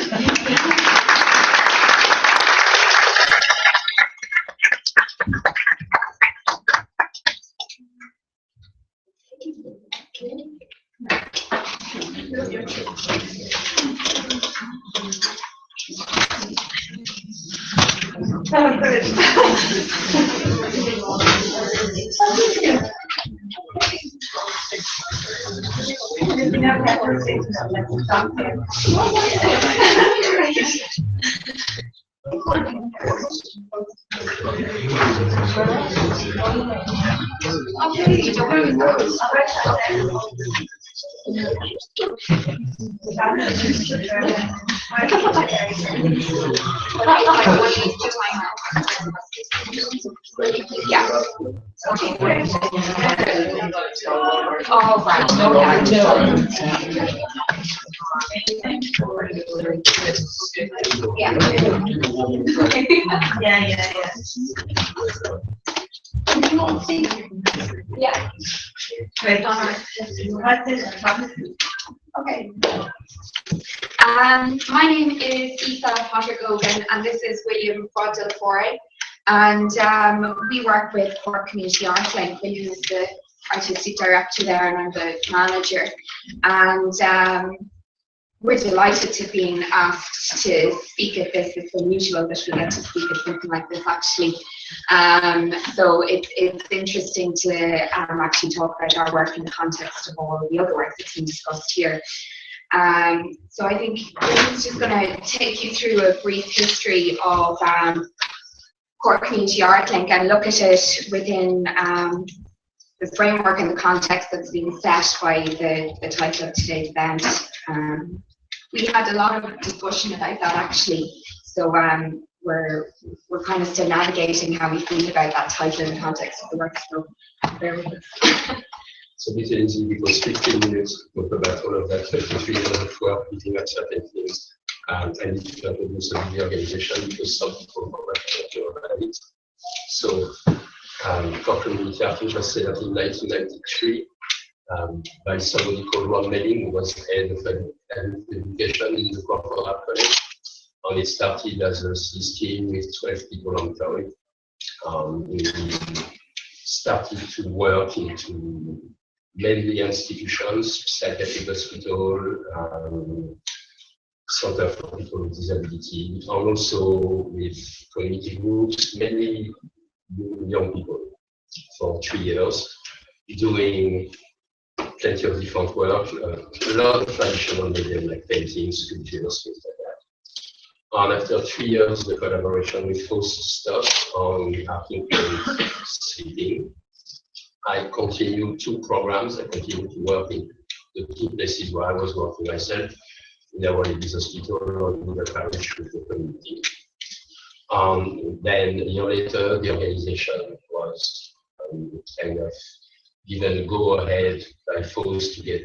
Oh, good. Yeah. Right. Okay. My name is Aoife Potter-Gogan, and this is William Frodel-Foray, and we work with Cork Community Art Link. We use the artistic director there, and I'm the manager. And we're delighted to being asked to speak at this. It's unusual that we get to speak at something like this, actually. So it's interesting to actually talk about our work in the context of all the other work that's been discussed here. So I think I'm just going to take you through a brief history of Cork Community Art Link and look at it within the framework and the context that's been set by the title of today's event. We had a lot of discussion about that, actually. So we're kind of still navigating how we feel about that title in the context of the work. So bear with us. It's a bit easy because 15 minutes to talk about all of that 33 years of work looking at certain things. I need to introduce a new organization because some people don't know about it. So, Cork Community Art Link was set up in 1993 by somebody called Ron Melling, who was head of education in the Crawford Gallery Cork. And it started as a scheme with 12 people employed. We started to work into mainly institutions, psychiatric hospital, center for people with disability, and also with community groups, mainly young people, for 3 years, doing plenty of different work, a lot of traditional medium like painting, sculptures, things like that. And after 3 years, the collaboration with Host stopped on Art Sleeping. I continued 2 programs. I continued to work in the 2 places where I was working myself, in our ladies hospital or in the parish with the community. Then a year later, the organization was kind of given a go ahead by FOS to get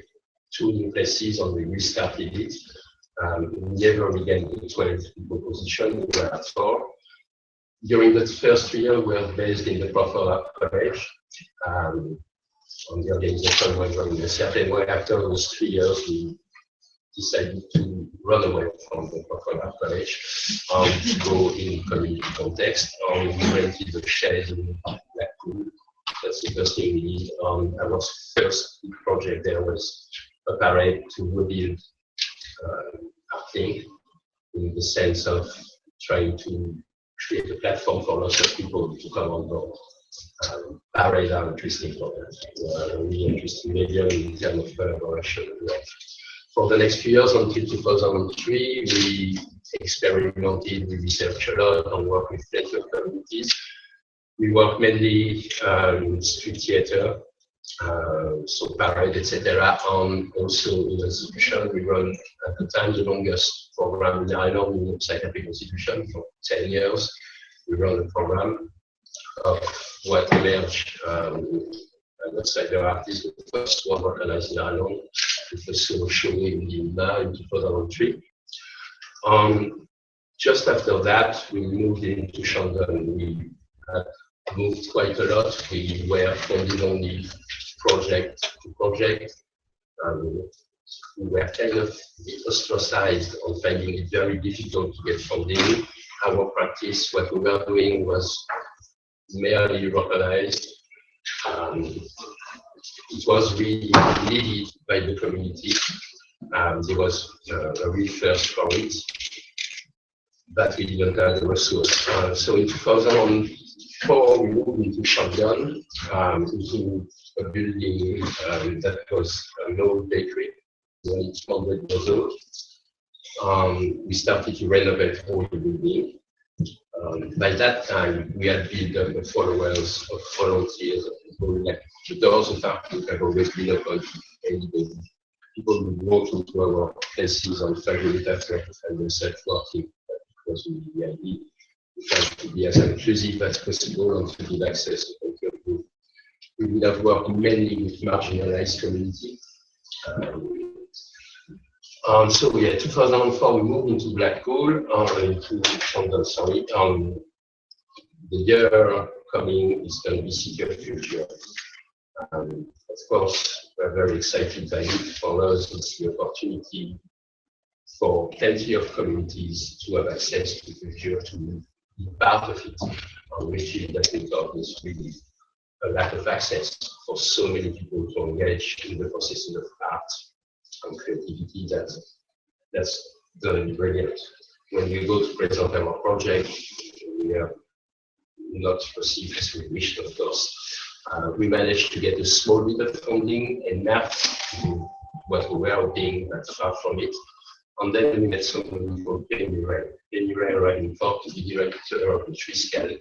2 new places, and we restarted it. We never regained the 12 people position, we were at 4. During the first 3 years, we were based in the Crawford Gallery. And the organization was running a certain way. After those 3 years, we decided to run away from the Crawford Gallery to go in community context. We rented a shed in Blackpool. That's the first thing we did. Our first big project there was a parade to rebuild Art Link in the sense of trying to create a platform for lots of people to come on board. Parades are interesting for that. Really interesting medium in terms of collaboration. For the next few years, until 2003, we experimented, we researched a lot and worked with plenty of communities. We work mainly in street theatre, so parade, etc. And also in institution, we run at the time the longest program in Ireland in a psychiatric institution for 10 years. We run a program of what emerged outside the artists, the first one organized in Ireland, with a solo show in Lima in 2003. Just after that, we moved into Shandon. We had moved quite a lot. We were funded only project to project. We were kind of ostracized on finding it very difficult to get funding. Our practice, what we were doing was merely recognized. It was really needed by the community. There was a real thirst for it, but we didn't have the resource. So in 2004, we moved into Champion, into a building that was an old bakery, when it's 100 years old. We started to renovate all the building. By that time, we had built up the followers of volunteers, of people like the doors of Art Link have always been open to anybody. People who walk into our places and 5 minutes after to find themselves working. That was really the idea. We tried to be as inclusive as possible and to give access to people. We would have worked mainly with marginalized communities. So yeah, 2004 we moved into Blackpool, into Shandon, sorry. The year coming is going to be City of Future. Of course, we're very excited by it. For us, it's the opportunity for plenty of communities to have access to the future, to be part of it, and we feel that we got this really a lack of access for so many people to engage in the process of art and creativity that's going to be brilliant. When we go to present our project, we are not received as we wished, of course. We managed to get a small bit of funding enough to what we were hoping, but far from it. And then we met someone called Penny Ray. Penny Ray arrived in Cork to be director of the Triskel.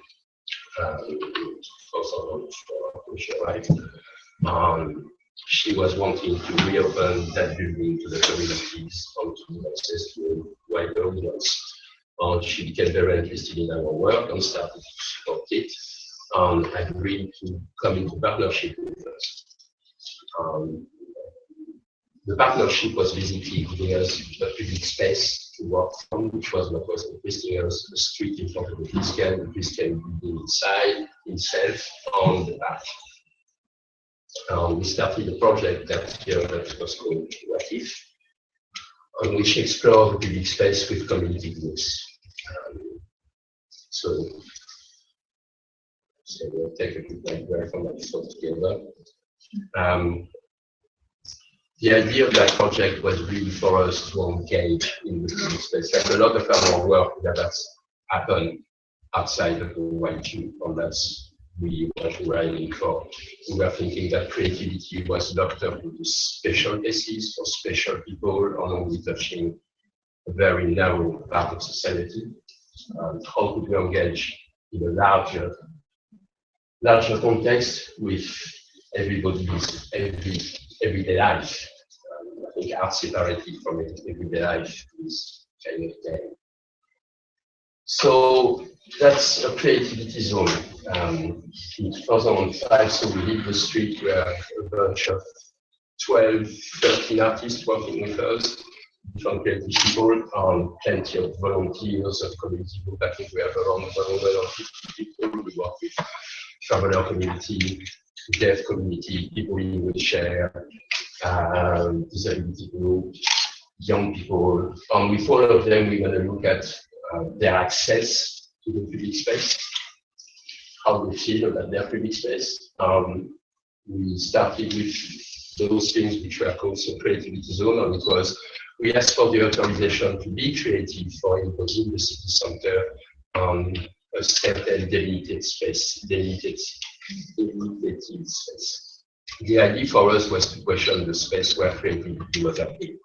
She was wanting to reopen that building to the communities and to access to a wider audience. She became very interested in our work and started to support it, and agreed to come into partnership with us. The partnership was basically giving us a public space to work from, which was what was interesting us, the street in front of the Triskel building inside, itself, on the back. We started a project that year that was called What If, on which explored the public space with community groups. So we'll take a quick break from that thought together. The idea of that project was really for us to engage in the public space. Like a lot of our work that's happened outside of the YQ, and that's really what we were aiming for. We were thinking that creativity was locked up into special cases for special people, and only touching a very narrow part of society. How could we engage in a larger context with everybody's everyday life? I think art separated from everyday life is kind of dead. So that's a creativity zone. In 2005, so we hit the street where a bunch of 12, 13 artists working with us, different creative people, and plenty of volunteers of community group. I think we have around 150 people. We work with traveler community, deaf community, people in wheelchair, disability group, young people. And with all of them, we're going to look at their access to the public space, how they feel about their public space. We started with those things which were called the creativity zone, and it was, we asked for the authorization to be creative for anybody in the city center on a certain delimited space, delimited space. The idea for us was to question the space where creativity was happening.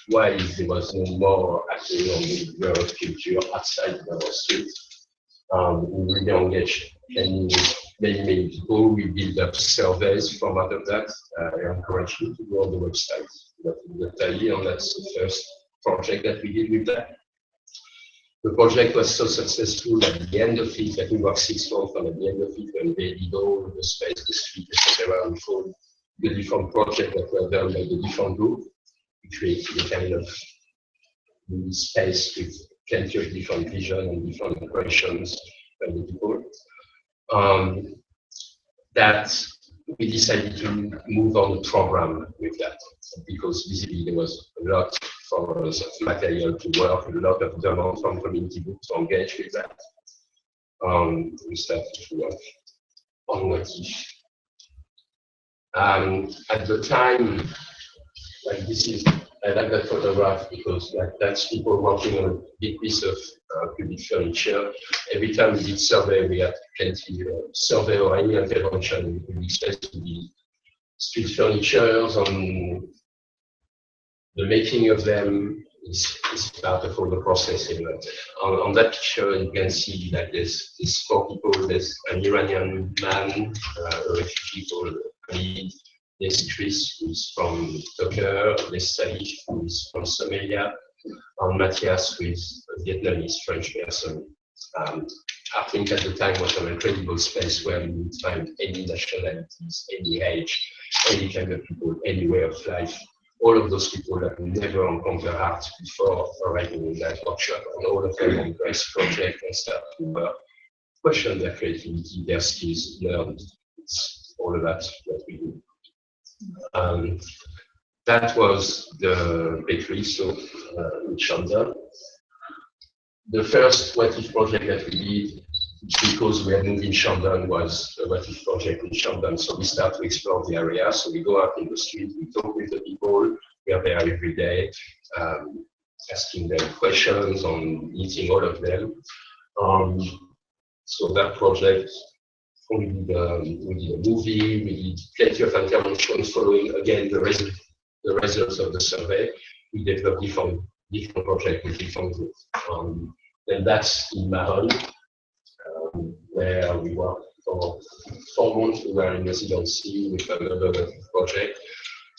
Why there was no more happening on the world of culture outside our street? We really engaged many people. We built up surveys from out of that. I encourage you to go on the website. And that's the first project that we did with that. The project was so successful at the end of it, that we worked 6 months, and at the end of it, when they did all the space, the street, etc., and for the different projects that were done by the different groups, we created a kind of space with plenty of different vision and different impressions by the people. That we decided to move on the program with that, because visibly there was a lot for us of material to work, a lot of demand from community groups to engage with that. We started to work on What If. At the time, like this is, I like that photograph because like that's people working on a big piece of public furniture. Every time we did survey, we had plenty of survey or any intervention in public space to be street furniture, and the making of them is part of all the processing. On that picture, you can see that there's 4 people. There's an Iranian man, a refugee called Aideen. There's Chris, who is from Tucker. There's Salif, who is from Somalia, and Matthias, who is a Vietnamese French person. I think at the time was an incredible space where you would find any nationalities, any age, any kind of people, any way of life. All of those people that never encountered art before arriving in that workshop, and all of them embrace project and start to question their creativity, their skills, learn. It's all about what we do. That was the bakery, so in Chandler. The first What If project that we did because we had moved in Shandon, was a What-If project in Shandon. So we start to explore the area. So we go out in the street, we talk with the people, we are there every day, asking them questions, on meeting all of them. So that project, we did a movie, we did plenty of interventions following, again, the results of the survey. We developed different projects with different groups. And that's in Mahon, where we worked for 4 months. We were in residency with another project,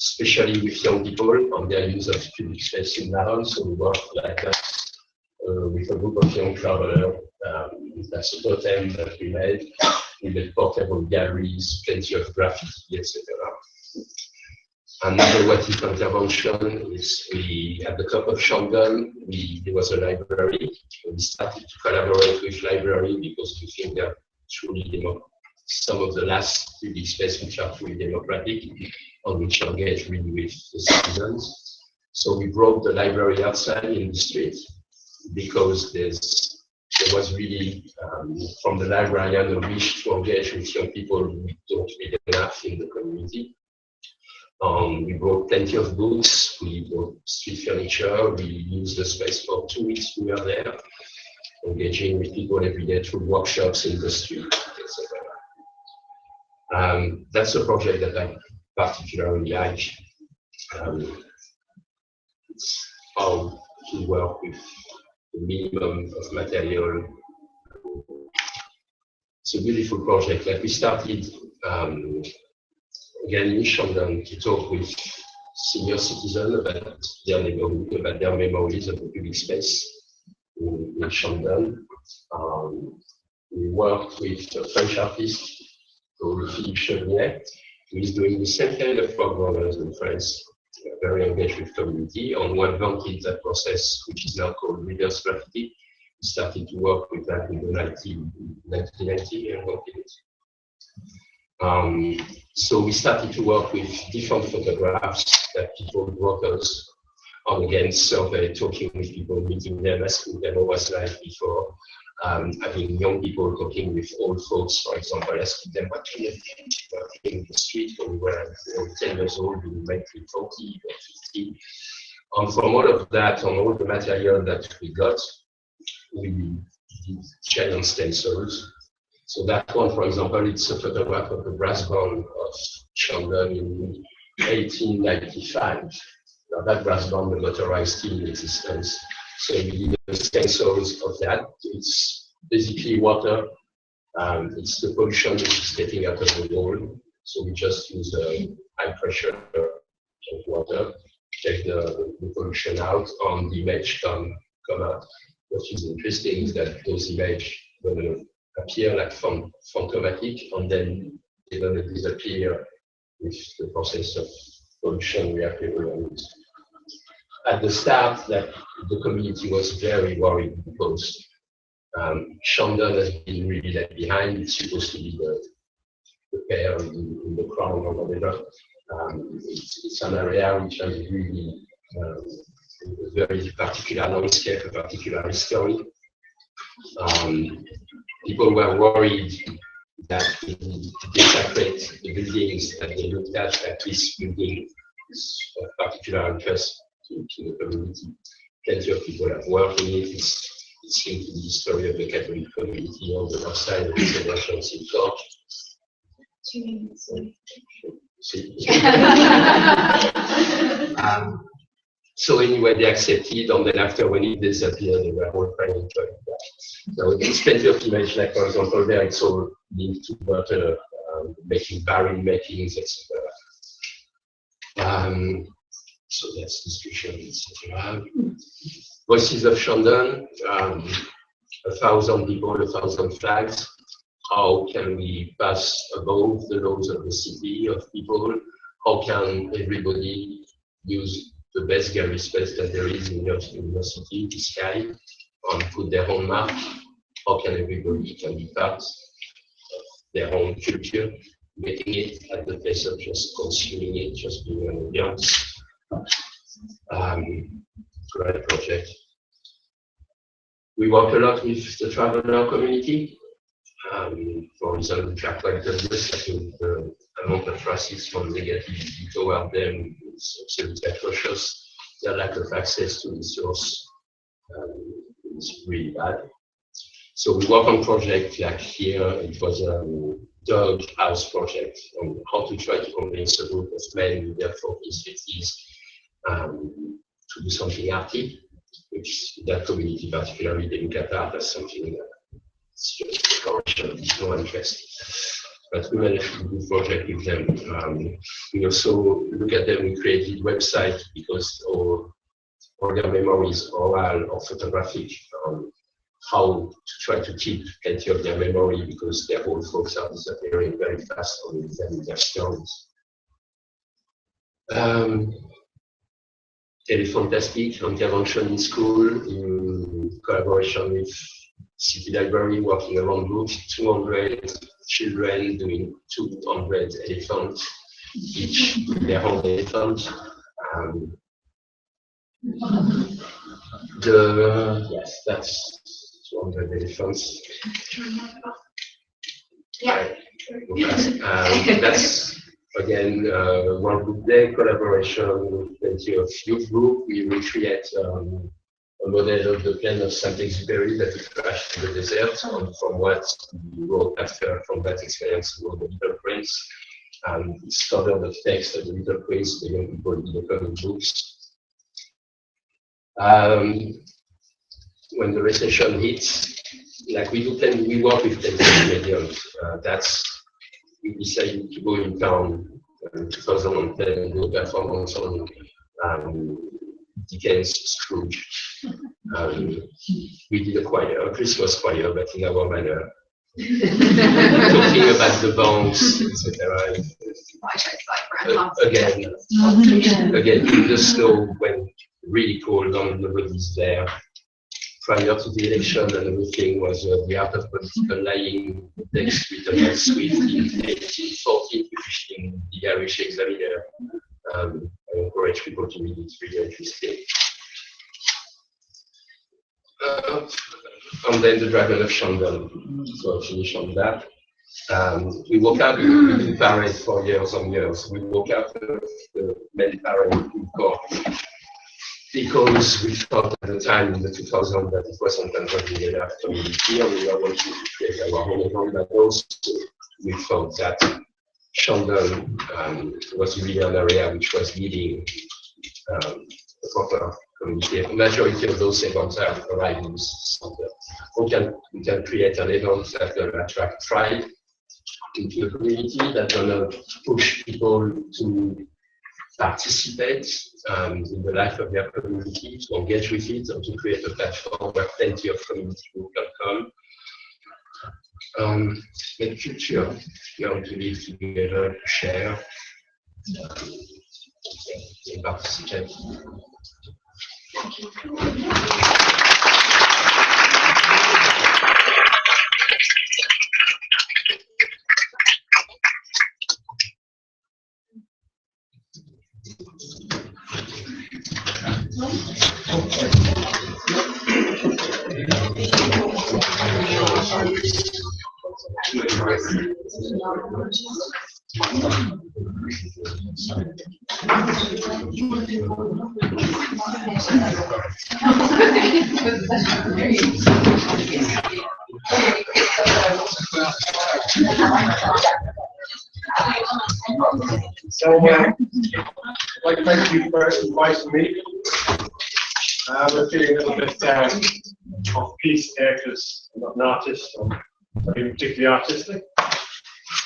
especially with young people on their use of public space in Mahon. So we worked like that with a group of young travelers. That's a totem that we made. We made portable galleries, plenty of graffiti, etc. Another What-If intervention is at the top of Shandon, there was a library. We started to collaborate with library because we think they're truly some of the last public space which are truly democratic, on which engage really with the citizens. So we brought the library outside in the street because there was really, from the librarian, a wish to engage with young people who don't read enough in the community. We brought plenty of books, we brought street furniture, we used the space for 2 weeks. We were there, engaging with people every day through workshops in the street, etc. That's a project that I particularly like. It's how to work with the minimum of material. It's a beautiful project. Like we started again in Shandon to talk with senior citizens about their neighborhood, about their memories of the public space in Shandon. We worked with a French artist called Philippe Chevignet, who is doing the same kind of programmers in France, very engaged with community, on what invented that process, which is now called reverse graffiti. We started to work with that in the 1990 and worked it. So we started to work with different photographs that people brought us on, again, survey, talking with people, meeting them, asking them what was life before, having young people talking with old folks, for example, asking them what kind of things were in the street when we were 10 years old, we might be 40 or 50. And from all of that, on all the material that we got, we did giant stencils. So that one, for example, it's a photograph of the brass band of Shandon in 1895. Now that brass band, the motorized still in existence. So we did the stencils of that. It's basically water. It's the pollution which is getting out of the wall. So we just use high pressure of water, take the pollution out, and the image come out. What is interesting is that those images will appear like phantomatic, and then they're going to disappear with the process of pollution reappearing. At the start, that the community was very worried because Shandon has been really left behind. It's supposed to be the pear in the crown or whatever. It's an area which has really a very particular landscape, a particular history. People were worried that they needed to desecrate the buildings that they looked at this building is of particular interest to the community. Plenty of people have worked in it. It's linked to the history of the Catholic community on the north side of the celebrations in Cork. So anyway, they accepted, and then after when it disappeared, they were all trying to enjoy that. So there's plenty of images, like for example, there it's all linked to water, making barrel makings, etc. So that's discussion, etc. Voices of Shandon, 1,000 people, 1,000 flags. How can we pass above the laws of the city, of people? How can everybody use the best gallery space that there is in your city, the sky, and put their own mark? How can everybody be part of their own culture, making it at the place of just consuming it, just being an audience? Great project. We work a lot with the traveler community. for reasons which are quite obvious. I think the amount of racism negativity toward them is absolutely atrocious. Their lack of access to resource is really bad. So we work on projects like here. It was a dog house project on how to try to convince a group of men in their 40s, 50s to do something arty, which that community particularly they look at art as something it's just decoration, it's no interest. But we managed to do a project with them. We also look at them, we created website because all their memories, oral or photographic, how to try to keep plenty of their memory because their old folks are disappearing very fast on their stories. Fantastic intervention in school in collaboration with City Library, working around books, 200 children doing 200 elephants, each with their own elephant. Yes, that's 200 elephants. Yeah. That's again one good day collaboration with plenty of youth group. We recreate a model of the plane of Saint-Exupéry that we crashed in the desert, from what we wrote after from that experience, we wrote The Little Prince. It's covered of text of The Little Prince, the young people in the comic books. When the recession hits, like we work with plenty mediums. We decided to go in town in 2010 and do a performance on Dickens' Scrooge. We did a Christmas choir, but in our manner, talking about the banks, etc. Again, in the snow when really cold and nobody's there. Prior to the election and everything was The Art of Political Lying, text written by Swift in 1840, published in the Irish Examiner. I encourage people to read it, it's really interesting. And then The Dragon of Shandon, so I'll finish on that. We woke up in Paris for years and years. We woke up the main parade in Cork because we thought at the time in the 2000s that it wasn't converting enough community and we were wanting to create our own event, but also we thought that Shandon was really an area which was needing a proper community. The majority of those events are arriving center. We can create an event that will attract pride into the community, that will push people to participate in the life of their community, to engage with it, and to create a platform where plenty of community people can come. Make culture, to live together, to share, and participate. Thank you. So, I'd like to thank you for inviting me. We're feeling a little bit off piece here because I'm not an artist, I'm not even particularly artistic.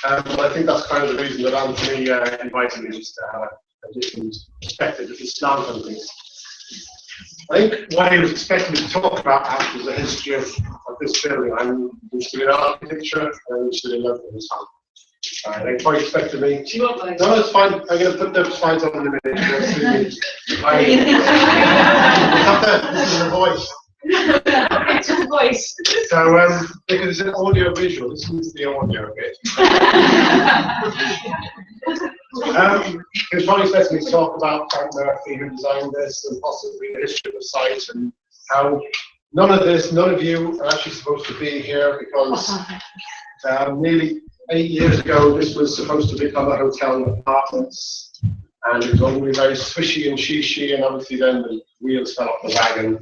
But I think that's kind of the reason that Anthony invited me, just to have a different perspective, a different slant on things. I think what he was expecting me to talk about actually is the history of this building. I'm interested in architecture and I'm interested in local design. They probably expected me. No, it's fine. I'm going to put the slides on in a minute. This is the voice. It's just a voice. So, because it's an audio visual, this is the audio bit. It's probably expecting me to talk about Frank Murphy, who designed this, and possibly the history of the site and how none of you are actually supposed to be here because nearly 8 years ago this was supposed to become a hotel and apartments, and it was going to be very swishy and shishy, and obviously then the wheels fell off the wagon,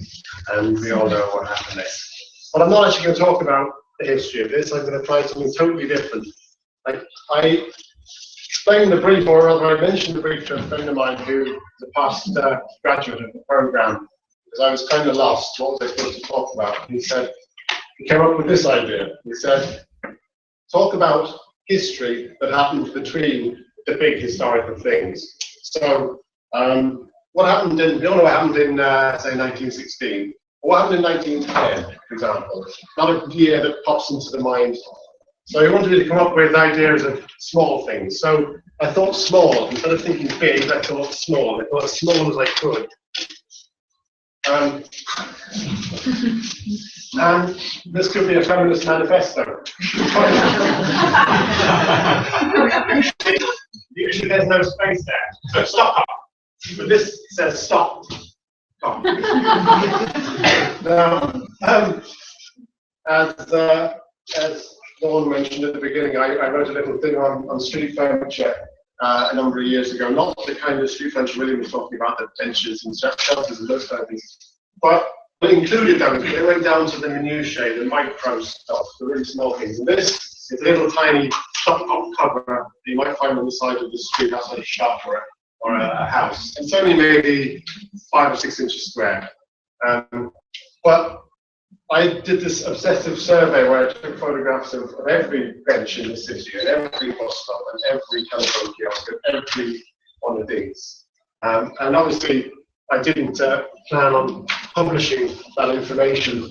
and we all know what happened next. But I'm not actually going to talk about the history of this. I'm going to try something totally different. I explained the brief, or rather I mentioned the brief to a friend of mine who is a past graduate of the programme, because I was kind of lost. What was I supposed to talk about? He said, he came up with this idea. He said, talk about history that happened between the big historical things. So, what happened in, we all know what happened in, say, 1916. What happened in 1910, for example? Not a year that pops into the mind. So he wanted me to come up with ideas of small things. So I thought small. Instead of thinking big, I thought small. I thought as small as I could. And this could be a feminist manifesto. Usually there's no space there. So stop. But this says stop. Stop. Now, as Dawn mentioned at the beginning, I wrote a little thing on street furniture a number of years ago. Not the kind of street furniture William was talking about, the benches and shelters and those kind of things. But it included those. It went down to the minutiae, the micro stuff, the really small things. And this is a little tiny stop-up cover that you might find on the side of the street outside a shop or a house. It's only maybe 5 or 6 inches square. But I did this obsessive survey where I took photographs of every bench in the city, and every bus stop, and every telephone kiosk, and every one of these. And obviously, I didn't plan on publishing that information.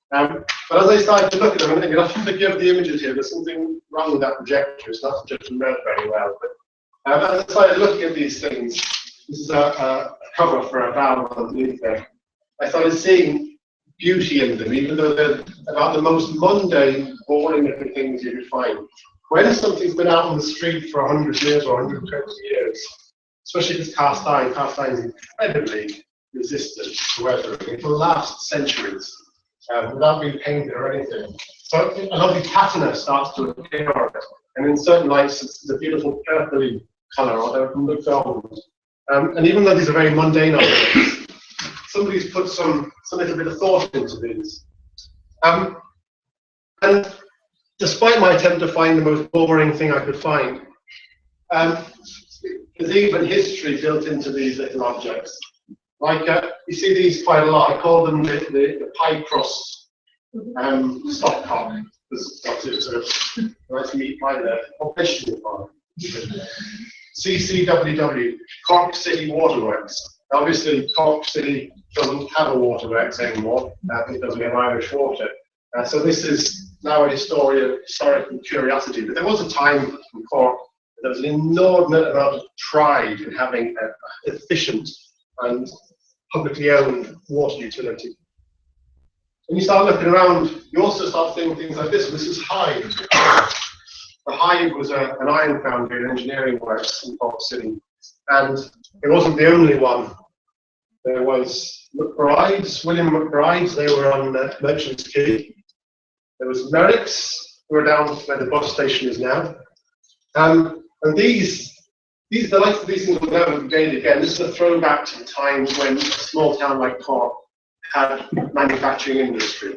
But as I started to look at them, and thinking, I have to give the images here, there's something wrong with that projector, it's not projecting read very well. But as I started looking at these things, this is a cover for a valve underneath there. I started seeing beauty in them, even though they're about the most mundane, boring looking things you could find. When something's been out on the street for 100 years or 120 years, especially if it's cast iron is incredibly resistant to weathering. It will last centuries without being painted or anything. So a lovely patina starts to appear on it, and in certain lights it's a beautiful purpley colour, or they're look gold. And even though these are very mundane objects, somebody's put some little bit of thought into these. And despite my attempt to find the most boring thing I could find, there's even history built into these little objects. Like, you see these quite a lot. I call them the pie crust stopcock. There's a nice meat pie there. Or vegetable pie. CCWW, Cork City Waterworks. Obviously, Cork City doesn't have a waterworks anymore. It doesn't have Irish water. So this is now a historical curiosity. But there was a time in Cork there was an inordinate amount of pride in having an efficient and publicly owned water utility. When you start looking around, you also start seeing things like this. This is Hive. The Hive was an iron foundry and engineering works in Cork City. And it wasn't the only one. There was McBride's, William McBride's, they were on Merchants Quay. There was Merrick's, who are down where the bus station is now. And the likes of these things will never be gained again. This is a throwback to the times when a small town like Cork had manufacturing industry,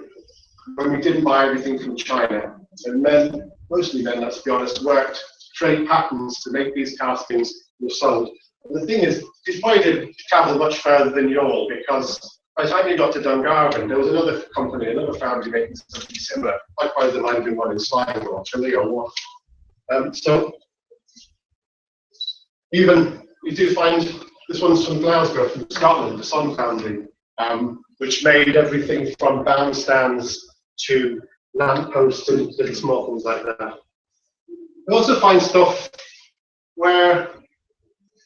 when we didn't buy everything from China. And men, mostly men, let's be honest, worked to create patterns to make these castings were sold. And the thing is, it's probably did travel much further than you all, because by the time you got to Dungarvan, there was another company, another family making something similar. Likewise, there might have been one in Sligo or Tralee or what. So even you do find this one's from Glasgow, from Scotland, the Sun Foundry, which made everything from bandstands to lampposts and little small things like that. You also find stuff where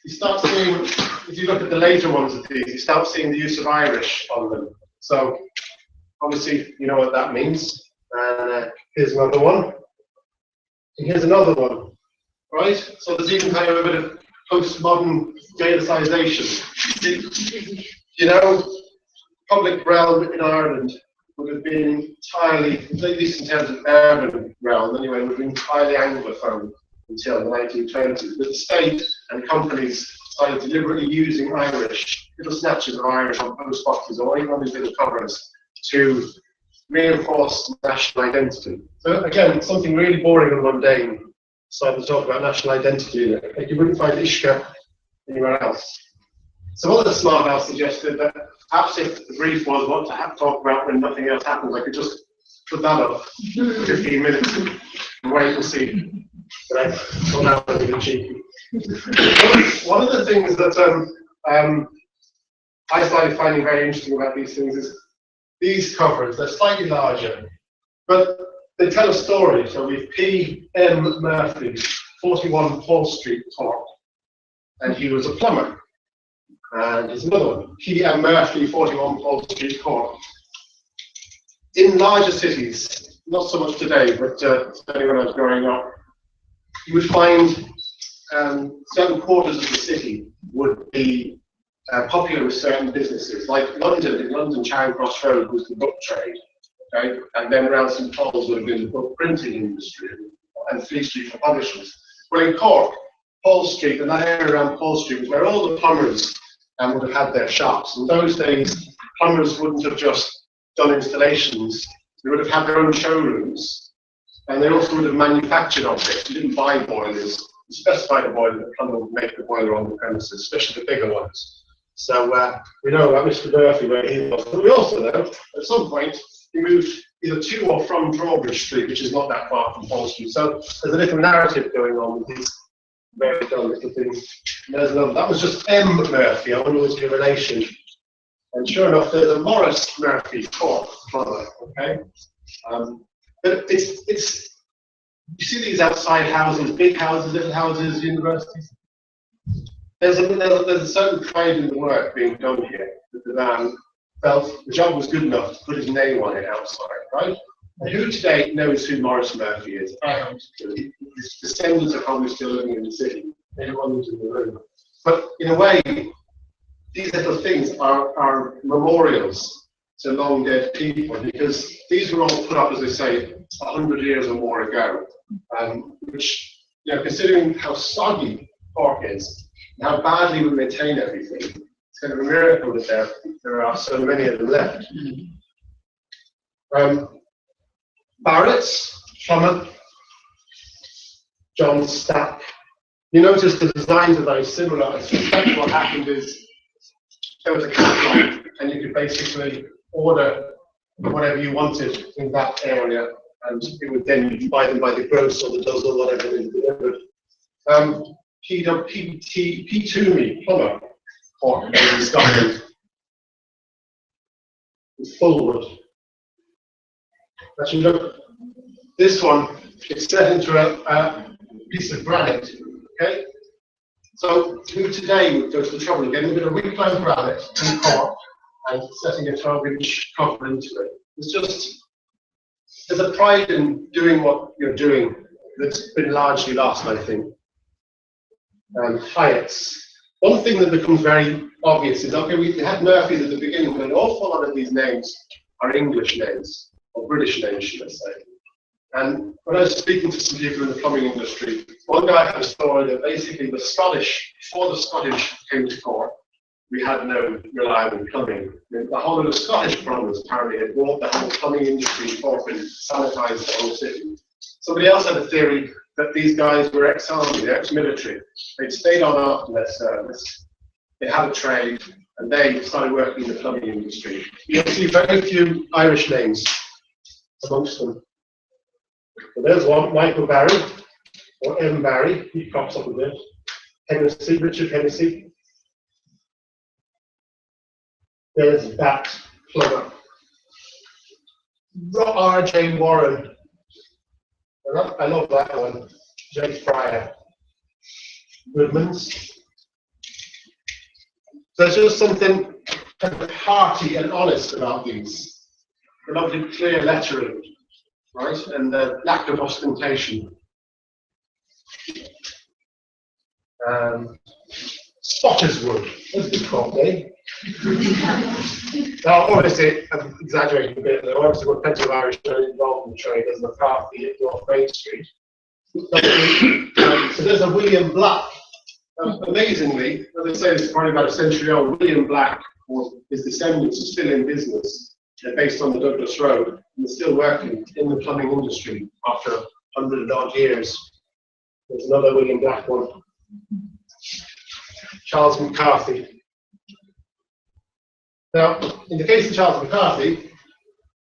you start seeing, if you look at the later ones of these, you start seeing the use of Irish on them. So obviously you know what that means. And here's another one. And here's another one, right? So there's even kind of a bit of postmodern Gaelicization. You know, public realm in Ireland would have been entirely, at least in terms of urban realm anyway, would have been entirely Anglophone until the 1920s. But the state and companies started deliberately using Irish, little snatches of Irish on post boxes or even on these little covers to reinforce national identity. So again, something really boring and mundane, starting to talk about national identity, like you wouldn't find Ishka anywhere else. Some other smart house suggested that perhaps if the brief was what to talk about when nothing else happens, I could just put that up for 15 minutes and wait and see. But I thought that was a bit cheeky. One of the things that I started finding very interesting about these things is these covers. They're slightly larger, but they tell a story. So we've P.M. Murphy, 41 Paul Street, Cork, and he was a plumber. And there's another one, P.M. Murphy, 41 Paul Street, Cork. In larger cities, not so much today, but certainly when I was growing up, you would find certain quarters of the city would be popular with certain businesses. Like London, in London, Charing Cross Road was the book trade, okay? And then around St Paul's would have been the book printing industry, and Fleet Street for publishers. Well, in Cork, Paul Street, and that area around Paul Street was where all the plumbers would have had their shops. In those days, plumbers wouldn't have just done installations, they would have had their own showrooms, and they also would have manufactured objects. You didn't buy boilers, you specified a boiler, the plumber would make the boiler on the premises, especially the bigger ones. So we know about Mr. Murphy where he was, but we also know at some point he moved either to or from Drawbridge Street, which is not that far from Paul Street. So there's a little narrative going on with these very dull little things. And there's another, that was just M. Murphy, I wonder was your relation. And sure enough, there's a Morris Murphy, Cork plumber, okay? But it's, you see these outside houses, big houses, little houses, universities. There's a certain pride in the work being done here, that the man felt the job was good enough to put his name on it outside, right? And who today knows who Morris Murphy is? I don't. His descendants are probably still living in the city. Anyone who's in the room. But in a way, these little things are memorials to long dead people, because these were all put up, as I say, 100 years or more ago. Which, you know, considering how soggy Cork is, and how badly we maintain everything, it's kind of a miracle that there are so many of them left. Barrett's, plumber, John Stack. You notice the designs are very similar. I suspect what happened is there was a catalog, and you could basically order whatever you wanted in that area, and it would then you'd buy them by the gross or the dozen or whatever it is delivered. P. Toomey, plumber, Cork, in Scotland. It's Fullwood. Actually, look, this one, it's set into a piece of granite, okay? So who today would go to the trouble of getting a bit of reclaimed granite in Cork and setting a 12-inch cover into it? It's just, there's a pride in doing what you're doing that's been largely lost, I think. Hyatt's. One thing that becomes very obvious is, okay, we had Murphy's at the beginning, but an awful lot of these names are English names, or British names, should I say. And when I was speaking to some people in the plumbing industry, one guy had a story that basically the Scottish, before the Scottish came to Cork, we had no reliable plumbing. The whole of the Scottish plumbers apparently had brought the whole plumbing industry in Cork and sanitised the whole city. Somebody else had a theory that these guys were ex-army, ex-military. They'd stayed on after their service, they had a trade, and they started working in the plumbing industry. You'll see very few Irish names amongst them. So there's one, Michael Barry, or M. Barry, he crops up a bit. Hennessy, Richard Hennessy. There's that plumber. R.J. Warren. I love that one. J. Fryer. Goodman's. There's just something kind of hearty and honest about these. The lovely clear lettering, right? And the lack of ostentation. Spotterswood, that's the crop, eh? Now, obviously, I'm exaggerating a bit. There are obviously got plenty of Irish involved in the trade. There's McCarthy at North Main Street. So there's a William Black. Amazingly, as I say, this is probably about a century old. William Black, or his descendants, are still in business. They're based on the Douglas Road, and they're still working in the plumbing industry after 100 odd years. There's another William Black one. Charles McCarthy. Now, in the case of Charles McCarthy,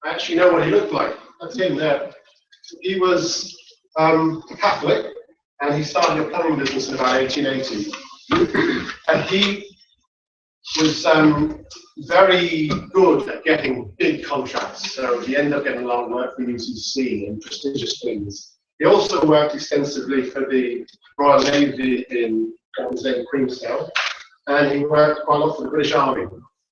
I actually know what he looked like. That's him there. He was Catholic, and he started a plumbing business in about 1880. And he was very good at getting big contracts, so he ended up getting a lot of work for UCC and prestigious things. He also worked extensively for the Royal Navy in Queenstown, and he worked quite a lot for the British Army.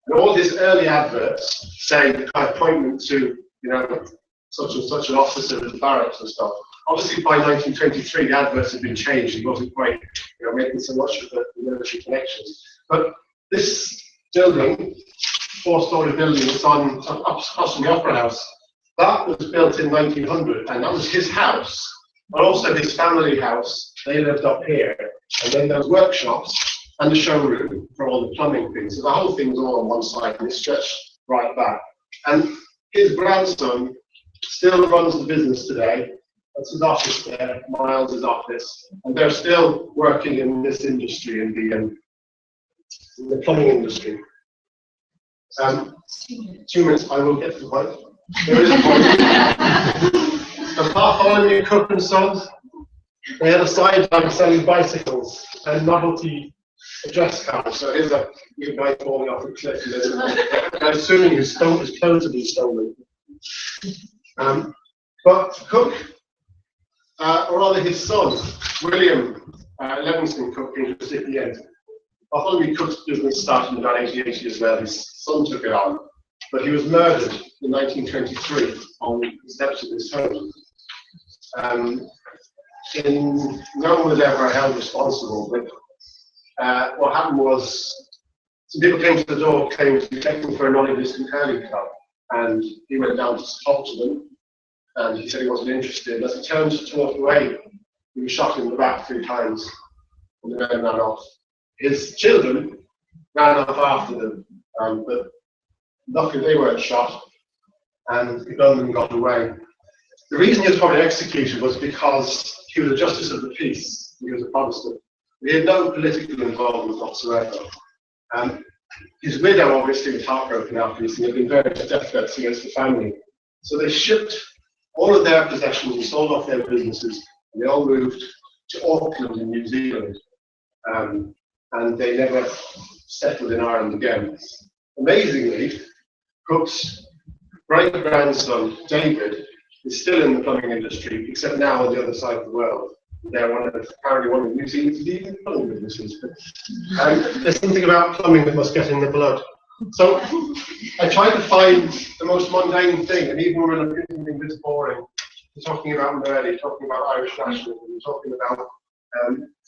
And all his early adverts say the kind of appointment to, you know, such and such an officer in the barracks and stuff. Obviously, by 1923, the adverts had been changed. He wasn't quite, you know, making so much of the military connections. But this building, four-story building, it's on across from the Opera House. That was built in 1900, and that was his house, but also his family house. They lived up here, and then there was workshops and a showroom for all the plumbing things. So the whole thing's all on one side, and it stretched right back. And his grandson still runs the business today. That's his office there, Miles' office, and they're still working in this industry, in the plumbing industry. 2 minutes, I will get to the point. There is a point. The Bartholomew Cook and Sons, they had a sideline selling bicycles and novelty address cards. So here's a guy falling off a cliff. I'm assuming his clothes have been stolen. But Cook, or rather his son, William Livingston Cook, came to the end. Bartholomew Cook's business started in about 1880 as well. His son took it on, but he was murdered in 1923 on the steps of his home. No one was ever held responsible, but what happened was some people came to the door claiming to be checking for a non-existent curling club, and he went down to talk to them, and he said he wasn't interested. As he turned to walk away, he was shot in the back 3 times, and the men ran off. His children ran off after them, but luckily they weren't shot, and the gunman got away. The reason he was probably executed was because he was a justice of the peace. He was a Protestant. He had no political involvement whatsoever. His widow obviously was heartbroken after this, and had been various death threats against the family. So they shipped all of their possessions and sold off their businesses, and they all moved to Auckland in New Zealand. And they never settled in Ireland again. Amazingly, Cook's great-grandson, David, is still in the plumbing industry, except now on the other side of the world. They're apparently one of New Zealand's leading plumbing businesses. There's something about plumbing that must get in the blood. So I tried to find the most mundane thing, and even when I'm doing something this boring, we're talking about Merley, talking about Irish nationalism, we're talking about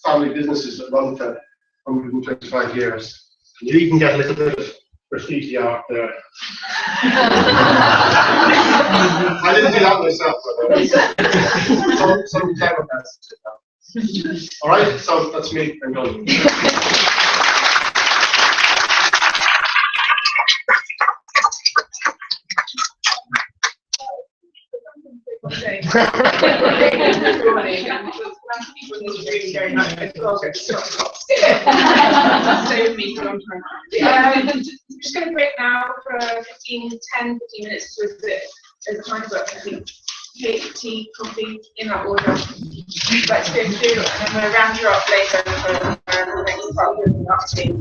family businesses that run for 125 years. You even get a little bit of graffiti art there. I didn't do that myself, but some clever person. All right, so that's me. I'm done. Okay. Good morning. Very much. Stay with me for a long time. I'm just going to break now for 10, 15 minutes with a kind of cake, tea, coffee, in that order. Let's go through, and I'm going to round you up later for the next part of the marketing.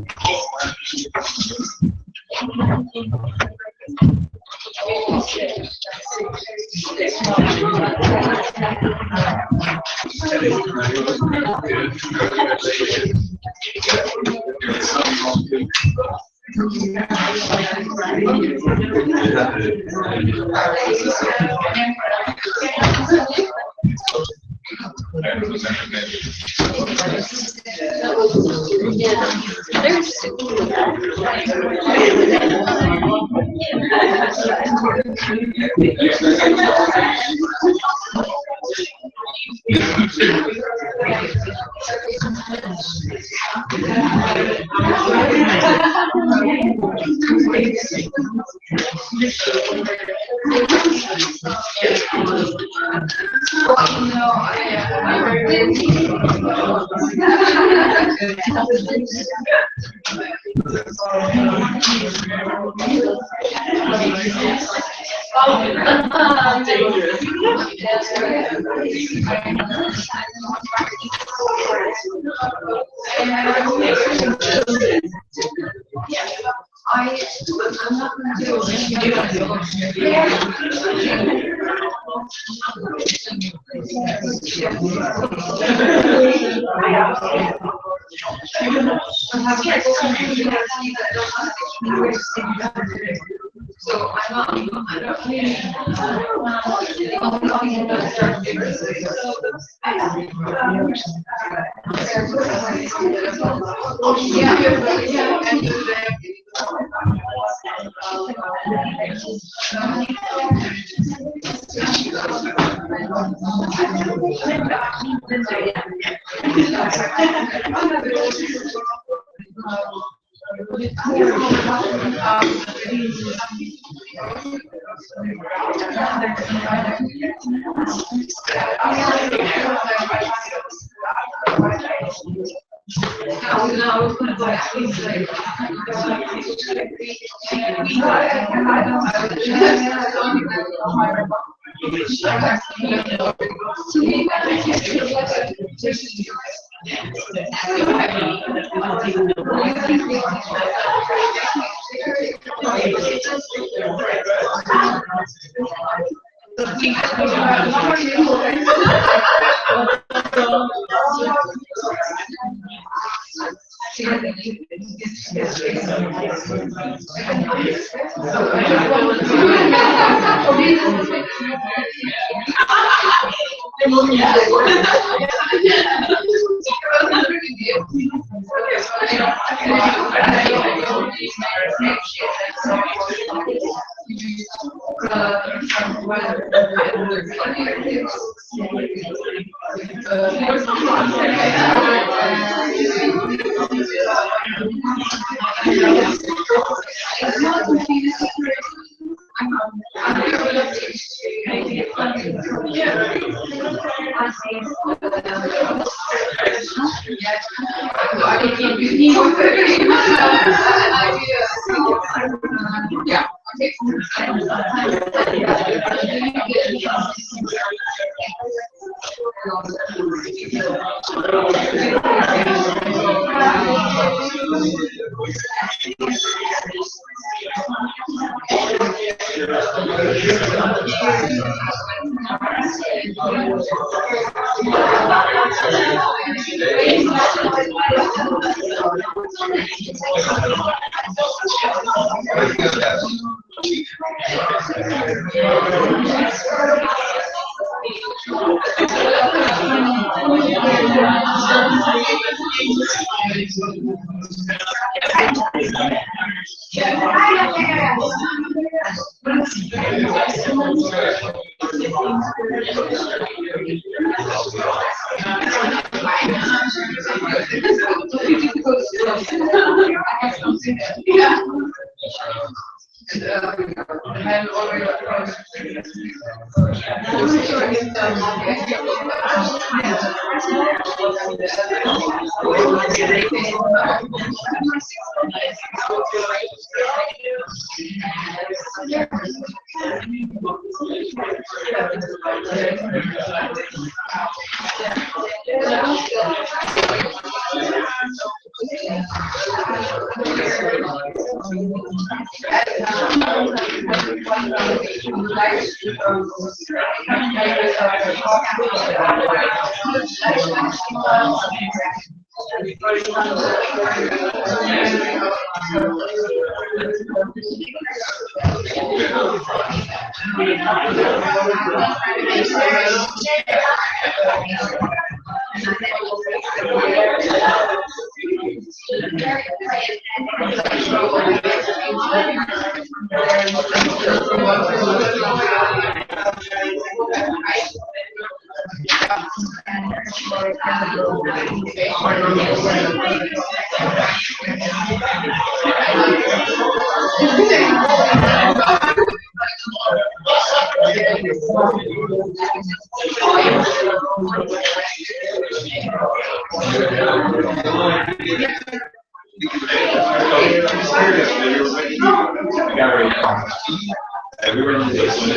We were in this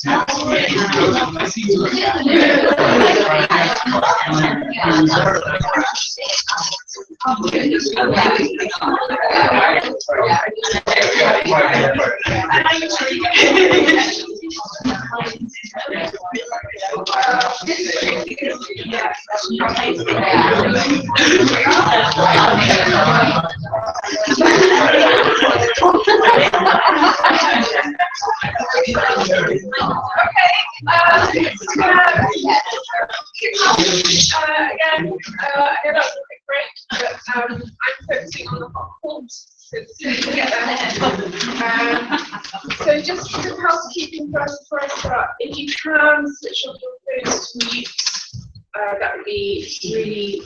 Again, I know that's a quick break, but I'm focusing on the hot points. So just some housekeeping first before I start. If you can switch off your phones to mute, that would be really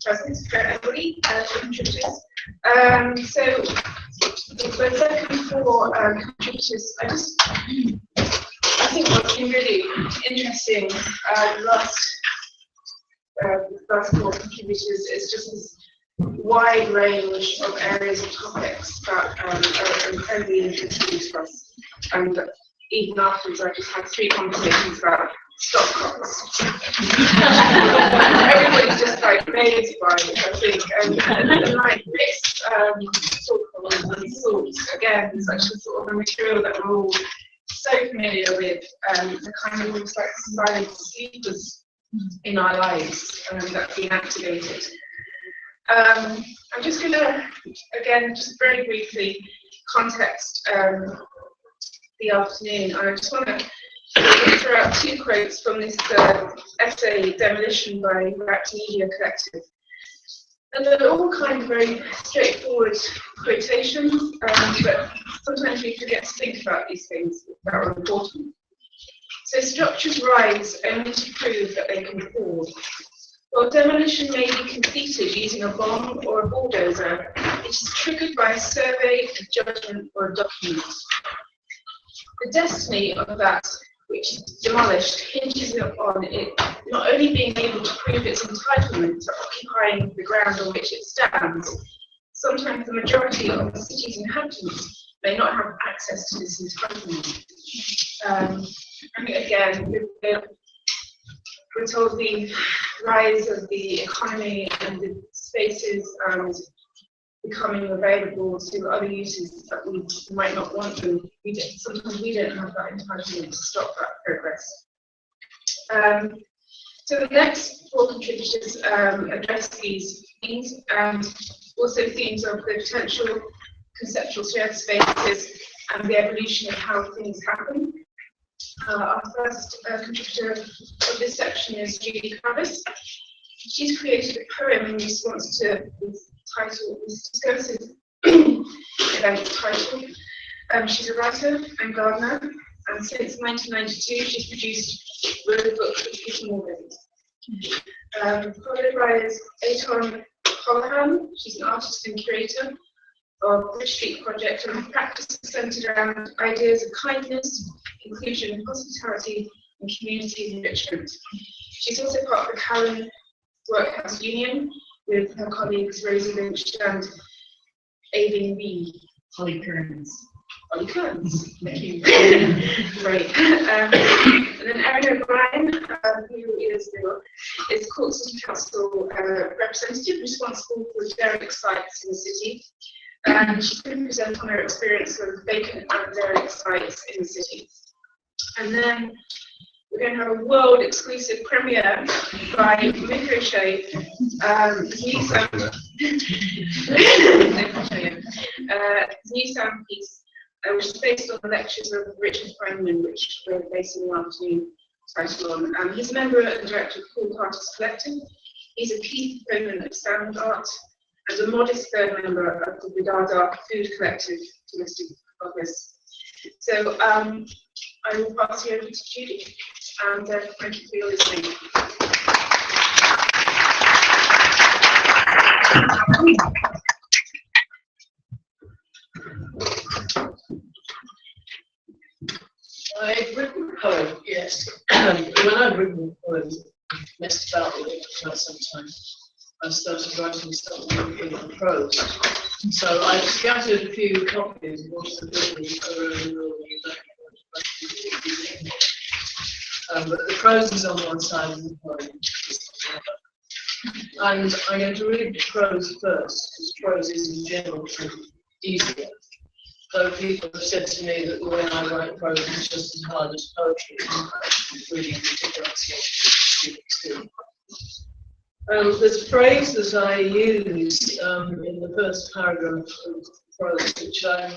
present for everybody, for contributors. So for the second four contributors, I think what's been really interesting last four contributors is just this wide range of areas of topics that are incredibly interesting to us. And even afterwards, I just had 3 conversations about stock costs. Everybody's just like amazed by it, I think. And like this salt and salt, again, is actually sort of a material that we're all so familiar with, the kind of almost like silent sleepers in our lives that's been activated. I'm just going to, again, just very briefly context the afternoon. And I just want to throw out 2 quotes from this essay, Demolition by Writer Judy Kravis. And they're all kind of very straightforward quotations, but sometimes we forget to think about these things that are important. So structures rise only to prove that they can fall. While demolition may be completed using a bomb or a bulldozer, it is triggered by a survey, a judgment, or a document. The destiny of that which is demolished hinges upon it not only being able to prove its entitlement to occupying the ground on which it stands, sometimes the majority of the city's inhabitants may not have access to this entitlement. And again, we're told the rise of the economy and the spaces and becoming available to other uses that we might not want them. Sometimes we don't have that entitlement to stop that progress. So the next 4 contributors address these themes and also themes of the potential conceptual shared spaces and the evolution of how things happen. Our first contributor of this section is Judy Kravis. She's created a poem in response to this title, this discursive event title. She's a writer and gardener, and since 1992 she's produced Road Book with Peter Morgan. Followed by Aideen Holohan. She's an artist and curator of Bridge Street Project, and her practice is centred around ideas of kindness, inclusion, hospitality, and community enrichment. She's also part of the Karen Workhouse Union with her colleagues Rosie Lynch and Aideen Holly Kearns. Holly Kearns, thank you. Great. And then Erin O'Brien, who is Cork City Council representative responsible for derelict sites in the city. And she's going to present on her experience with vacant and derelict sites in the city. And then we're going to have a world exclusive premiere by Mick O'Shea, his new sound piece, which is based on the lectures of Richard Feynman, which we're basing the afternoon title on. He's a member and director of Quirke Artist Collective. He's a key proponent of sound art and a modest third member of the Vidar Food Collective, domestic office. So I will pass you over to Judy, and thank you for your listening. I've written a poem, yes. When I've written a poem, messed about with it for quite some time. I started writing something in prose. So I've scattered a few copies of what's the business around But the prose is on one side and the poem is on the other. And I'm going to read prose first, because prose is in general easier. Though people have said to me that the way I write prose is just as hard as poetry, it's really ridiculous. There's a phrase that I use in the first paragraph of prose, which I'm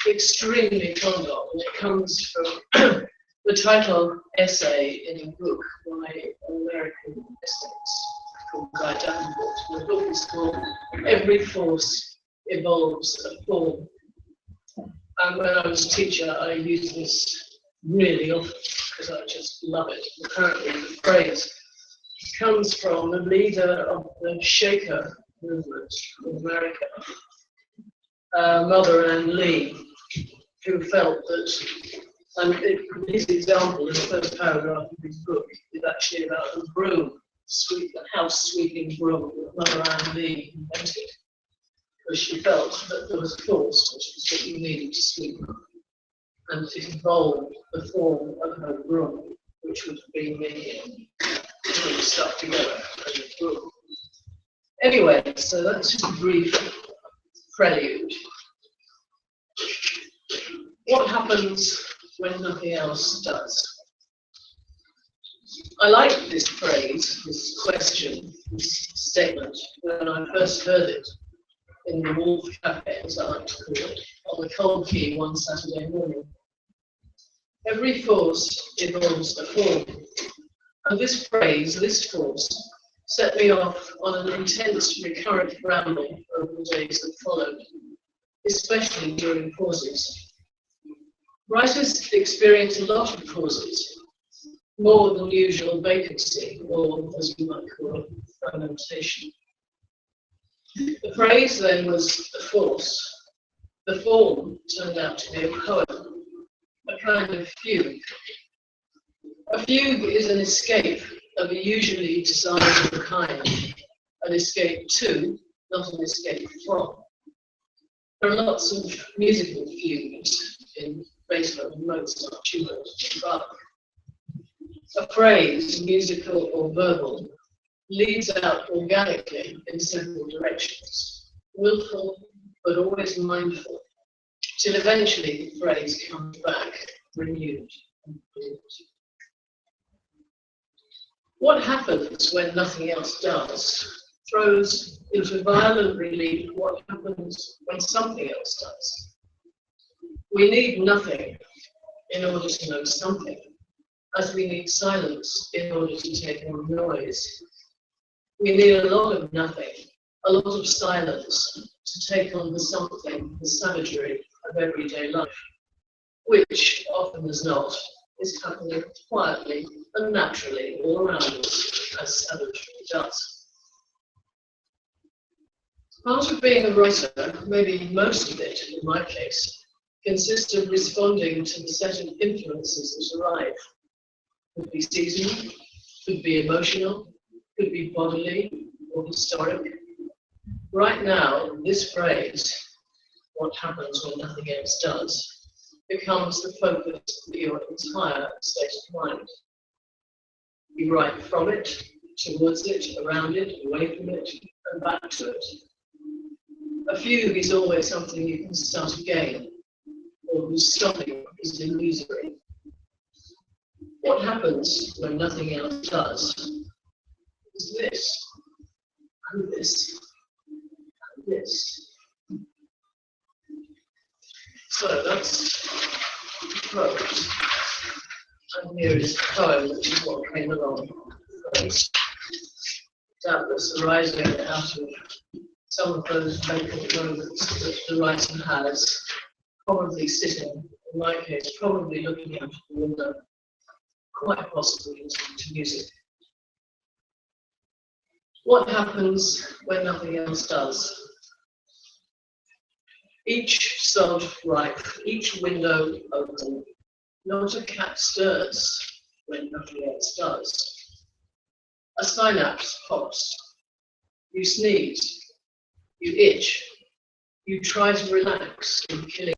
extremely fond of, and it comes from the title essay in a book by an American essayist called Guy Davenport. The book is called Every Force Evolves a Form. And when I was a teacher, I used this really often because I just love it. Apparently, the phrase comes from the leader of the Shaker movement in America, Mother Ann Lee, who felt that, and his example in the first paragraph of his book is actually about a broom, the house sweeping broom that Mother Ann Lee invented, because she felt that there was a force which was what you needed to sweep, and it involved the form of her broom, which would have been the stuff together as a broom. Anyway, so that's just a brief prelude. What happens when nothing else does? I like this phrase, this question, this statement, when I first heard it in the Wolf Cafe, as I like to call it, on the Cold Quay one Saturday morning. Every force evolves a form. And this phrase, this force, set me off on an intense recurrent ramble over the days that followed, especially during pauses. Writers experience a lot of pauses, more than usual vacancy, or as we might call it, fragmentation. The phrase then was the force. The form turned out to be a poem, a kind of fugue. A fugue is an escape of a usually desirable kind, an escape to, not an escape from. There are lots of musical fugues in Beethoven, Mozart, Schubert, and Bach. A phrase, musical or verbal, leads out organically in several directions, willful but always mindful, till eventually the phrase comes back renewed and renewed. What happens when nothing else does throws into violent relief what happens when something else does. We need nothing in order to know something, as we need silence in order to take on noise. We need a lot of nothing, a lot of silence to take on the something, the savagery of everyday life, which often as not is happening quietly and naturally all around us, as savagery does. Part of being a writer, maybe most of it in my case, consists of responding to the set of influences that arrive. Could be seasonal, could be emotional, could be bodily or historic. Right now, this phrase, what happens when nothing else does, becomes the focus of your entire state of mind. You write from it, towards it, around it, away from it, and back to it. A fugue is always something you can start again, or whose stopping is illusory. What happens when nothing else does is this, and this, and this. So that's prose. And here is the poem, which is what came along first. Doubtless arising out of some of those vacant moments that the writer has, probably sitting, in my case, probably looking out of the window, quite possibly listening to music. What happens when nothing else does? Each sod ripe, each window open, not a cat stirs when nothing else does. A synapse pops. You sneeze. You itch. You try to relax in killing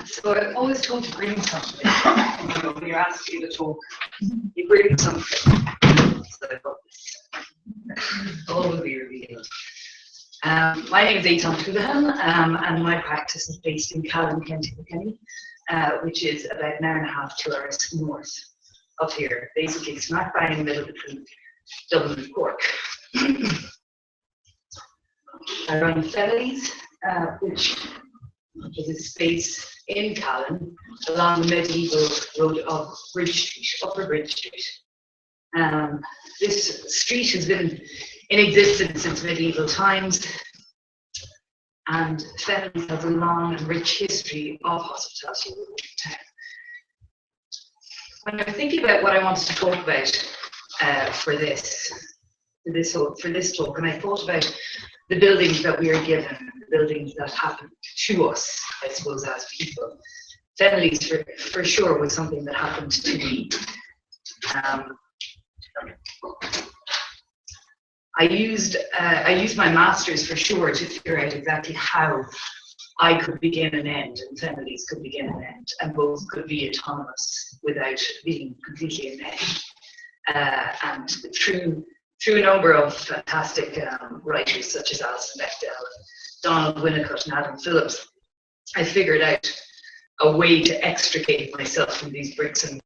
So I always told to bring something. You know, when you're asked you to talk, you bring something. So I thought this all will be revealed. My name is Aideen, and my practice is based in Callan, County Kenny, which is about an hour and a half, 2 hours north of here, basically smack bang in the middle between Dublin and Cork. I run Fellies, which is a space in Callan along the medieval road of Bridge Street, Upper Bridge Street. This street has been in existence since medieval times, and Fellies has a long and rich history of hospitality in the town. When I'm thinking about what I wanted to talk about for this talk, and I thought about the buildings that we are given, the buildings that happen to us, I suppose, as people. Fellies, for sure, was something that happened to me. I used my master's for sure to figure out exactly how I could begin and end, and Fellies could begin and end, and both could be autonomous without being completely enmeshed. And through a number of fantastic writers such as Alison Bechdel, Donald Winnicott, and Adam Phillips, I figured out a way to extricate myself from these bricks and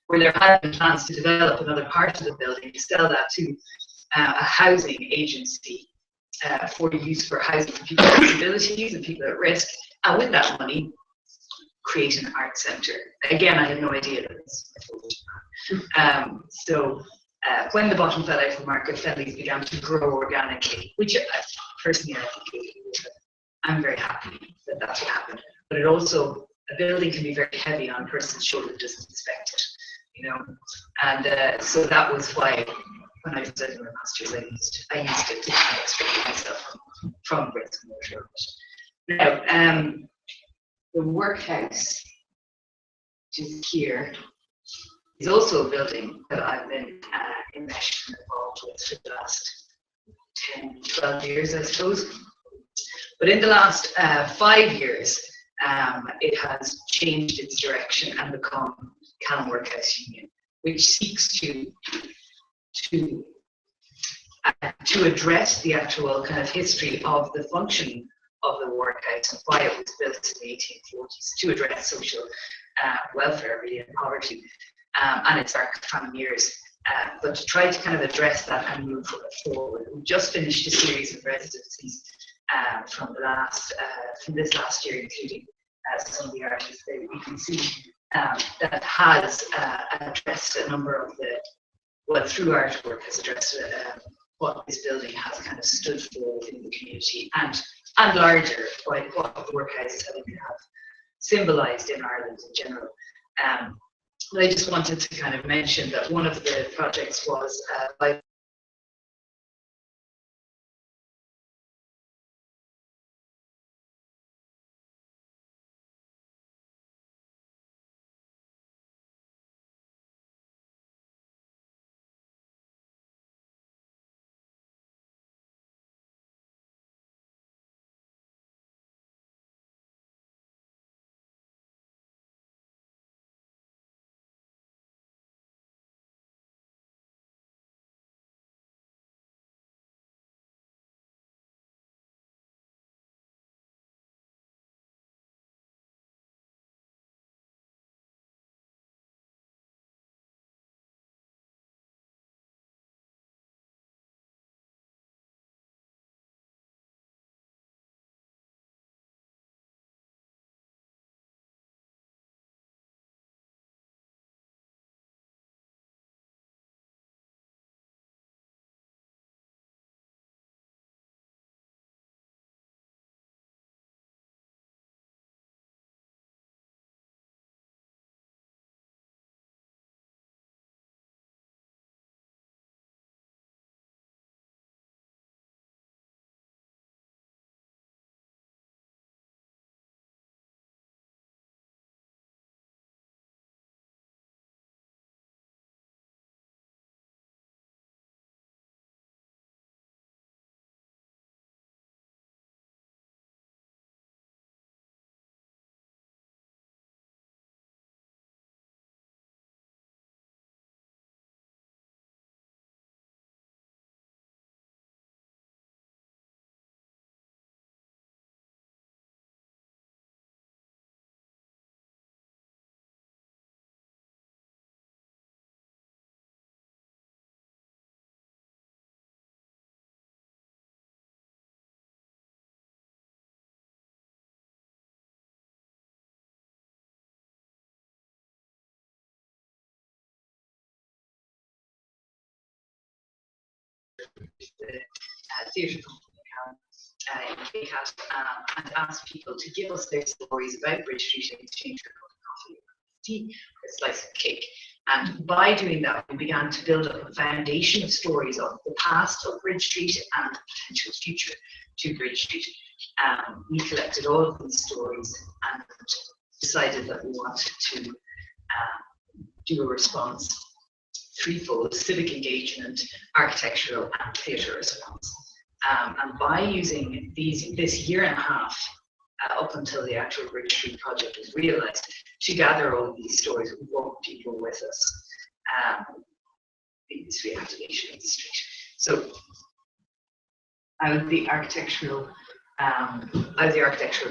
where there had been plans to develop another part of the building, to sell that to a housing agency for use for housing for people with disabilities and people at risk, and with that money, create an art centre. Again, I had no idea that this was so when the bottom fell out of the market, Fellies began to grow organically, which personally I think I'm very happy that that's what happened. But it also, a building can be very heavy on a person's shoulder that doesn't expect it, you know. And so that was why when I was studying my master's, I used it to kind of extract myself from bricks and mortar. Now, the workhouse, which is here, is also a building that I've been enmeshed and involved with for the last 10, 12 years, I suppose. But in the last 5 years, it has changed its direction and become Callan Workhouse Union, which seeks to address the actual kind of history of the functioning of the workhouse and why it was built in the 1840s to address social welfare, really, and poverty, and its dark famine years. but to try to kind of address that and move forward. We just finished a series of residencies from this last year, including some of the artists that you can see that has addressed a number of through artwork has addressed what this building has kind of stood for within the community and larger, what the workhouses have symbolised in Ireland in general. But I just wanted to kind of mention that one of the projects was by the theatre company and asked people to give us their stories about Bridge Street in exchange for a cup of coffee, tea, or a slice of cake. And by doing that, we began to build up a foundation of stories of the past of Bridge Street and the potential future to Bridge Street. We collected all of these stories and decided that we wanted to do a response, threefold: civic engagement, architectural, and theatre response. And by using this year and a half up until the actual Bridge Street project was realised, to gather all of these stories, we brought people with us in this reactivation of the street. So I was the architectural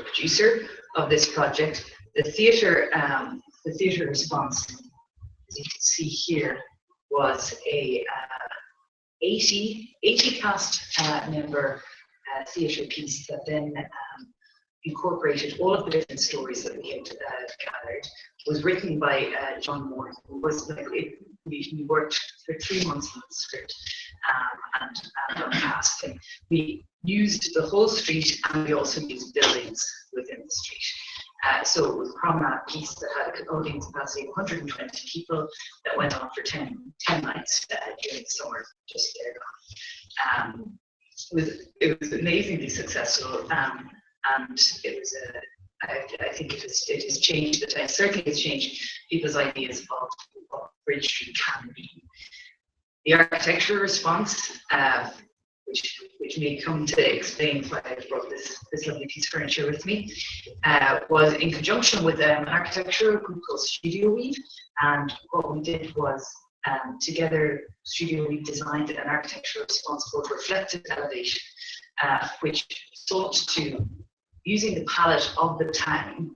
producer of this project. The theatre response, as you can see here, was a 80 cast member theatre piece that then incorporated all of the different stories that we had gathered. It was written by John Moore, who was we worked for 3 months on the script and on casting. We used the whole street, and we also used buildings within the street. So it was a promenade piece that had an audience capacity of 120 people that went on for 10 nights during the summer, just there. It was amazingly successful, and it was I think it has changed the time. Certainly, it's changed people's ideas of what Bridge Street can be. The architectural response, which may come to explain why I brought this lovely piece of furniture with me, was in conjunction with an architectural group called Studio Weave. And what we did was, together, Studio Weave designed an architectural response called Reflective Elevation, which sought to, using the palette of the town,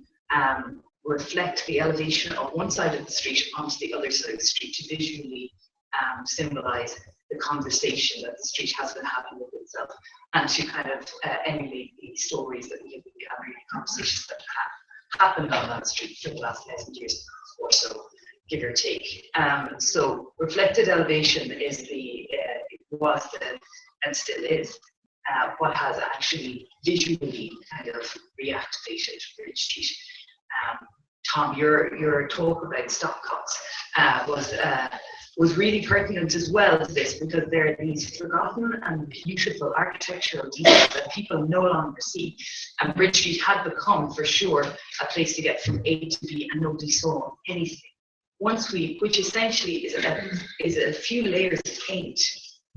reflect the elevation of one side of the street onto the other side of the street to visually symbolise the conversation that the street has been having with itself, and to kind of emulate the stories that we have been gathering, conversations that have happened on that street for the last 1,000 years or so, give or take. So reflected elevation is it was and still is what has actually visually kind of reactivated Bridge Street. Tom, your talk about stop cuts was really pertinent as well to this, because there are these forgotten and beautiful architectural details that people no longer see. And Bridge Street had become, for sure, a place to get from A to B, and nobody saw anything. Which essentially is a few layers of paint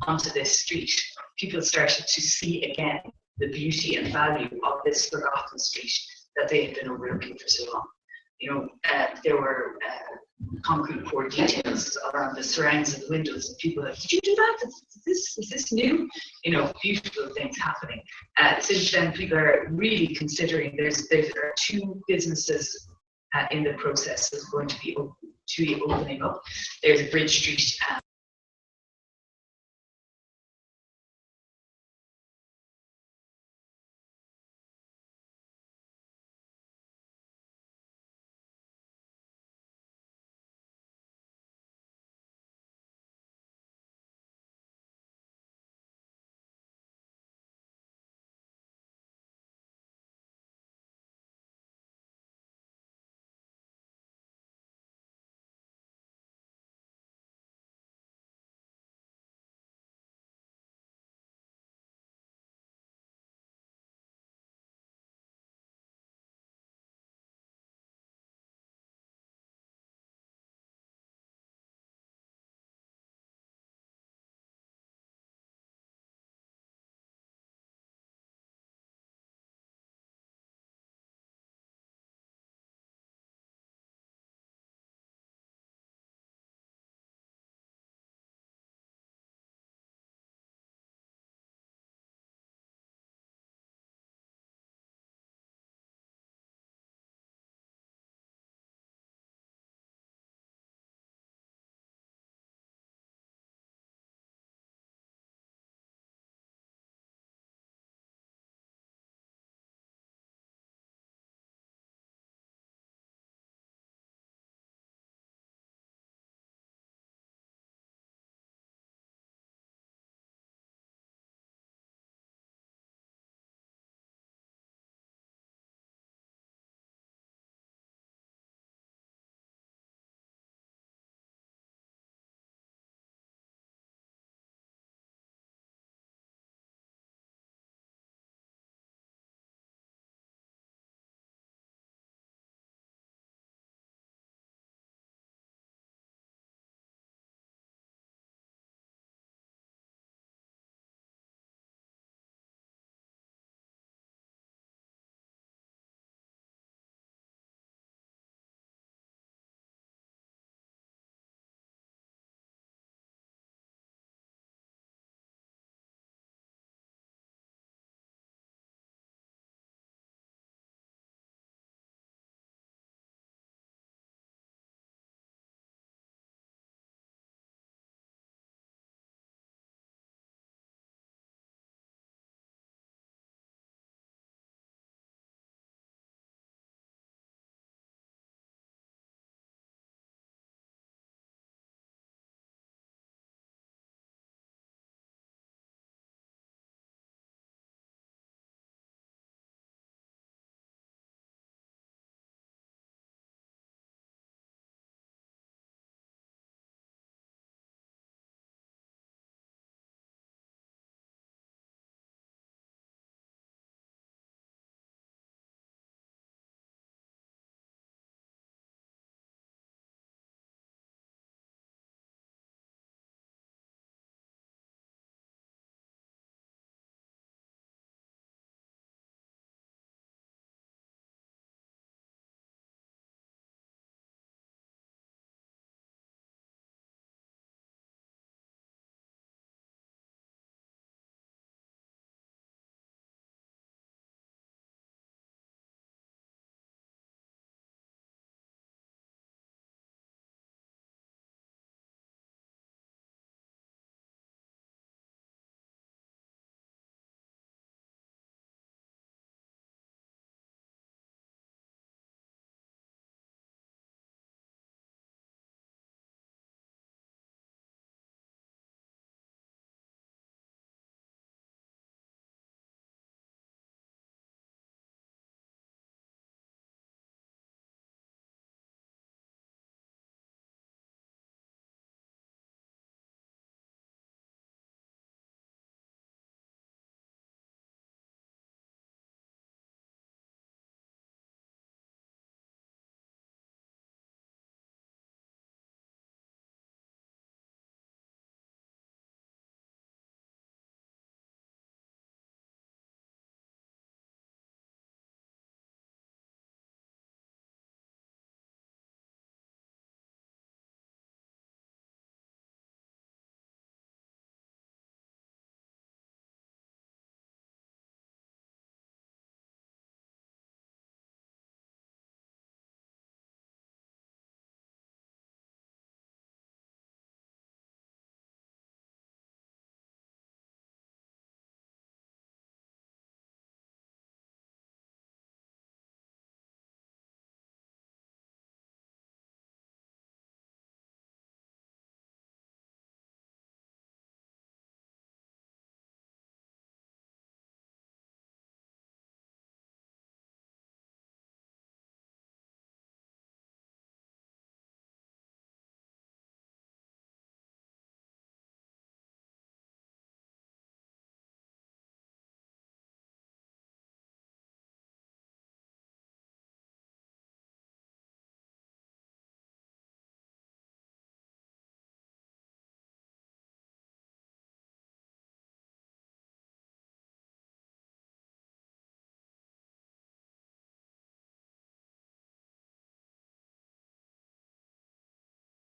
onto this street, people started to see again the beauty and value of this forgotten street that they had been overlooking for so long. You know, there were concrete poured details around the surrounds of the windows, and people like, did you do that? Is this new? You know, beautiful things happening. Since then, people are really considering there are 2 businesses in the process that's going to be opening up. There's Bridge Street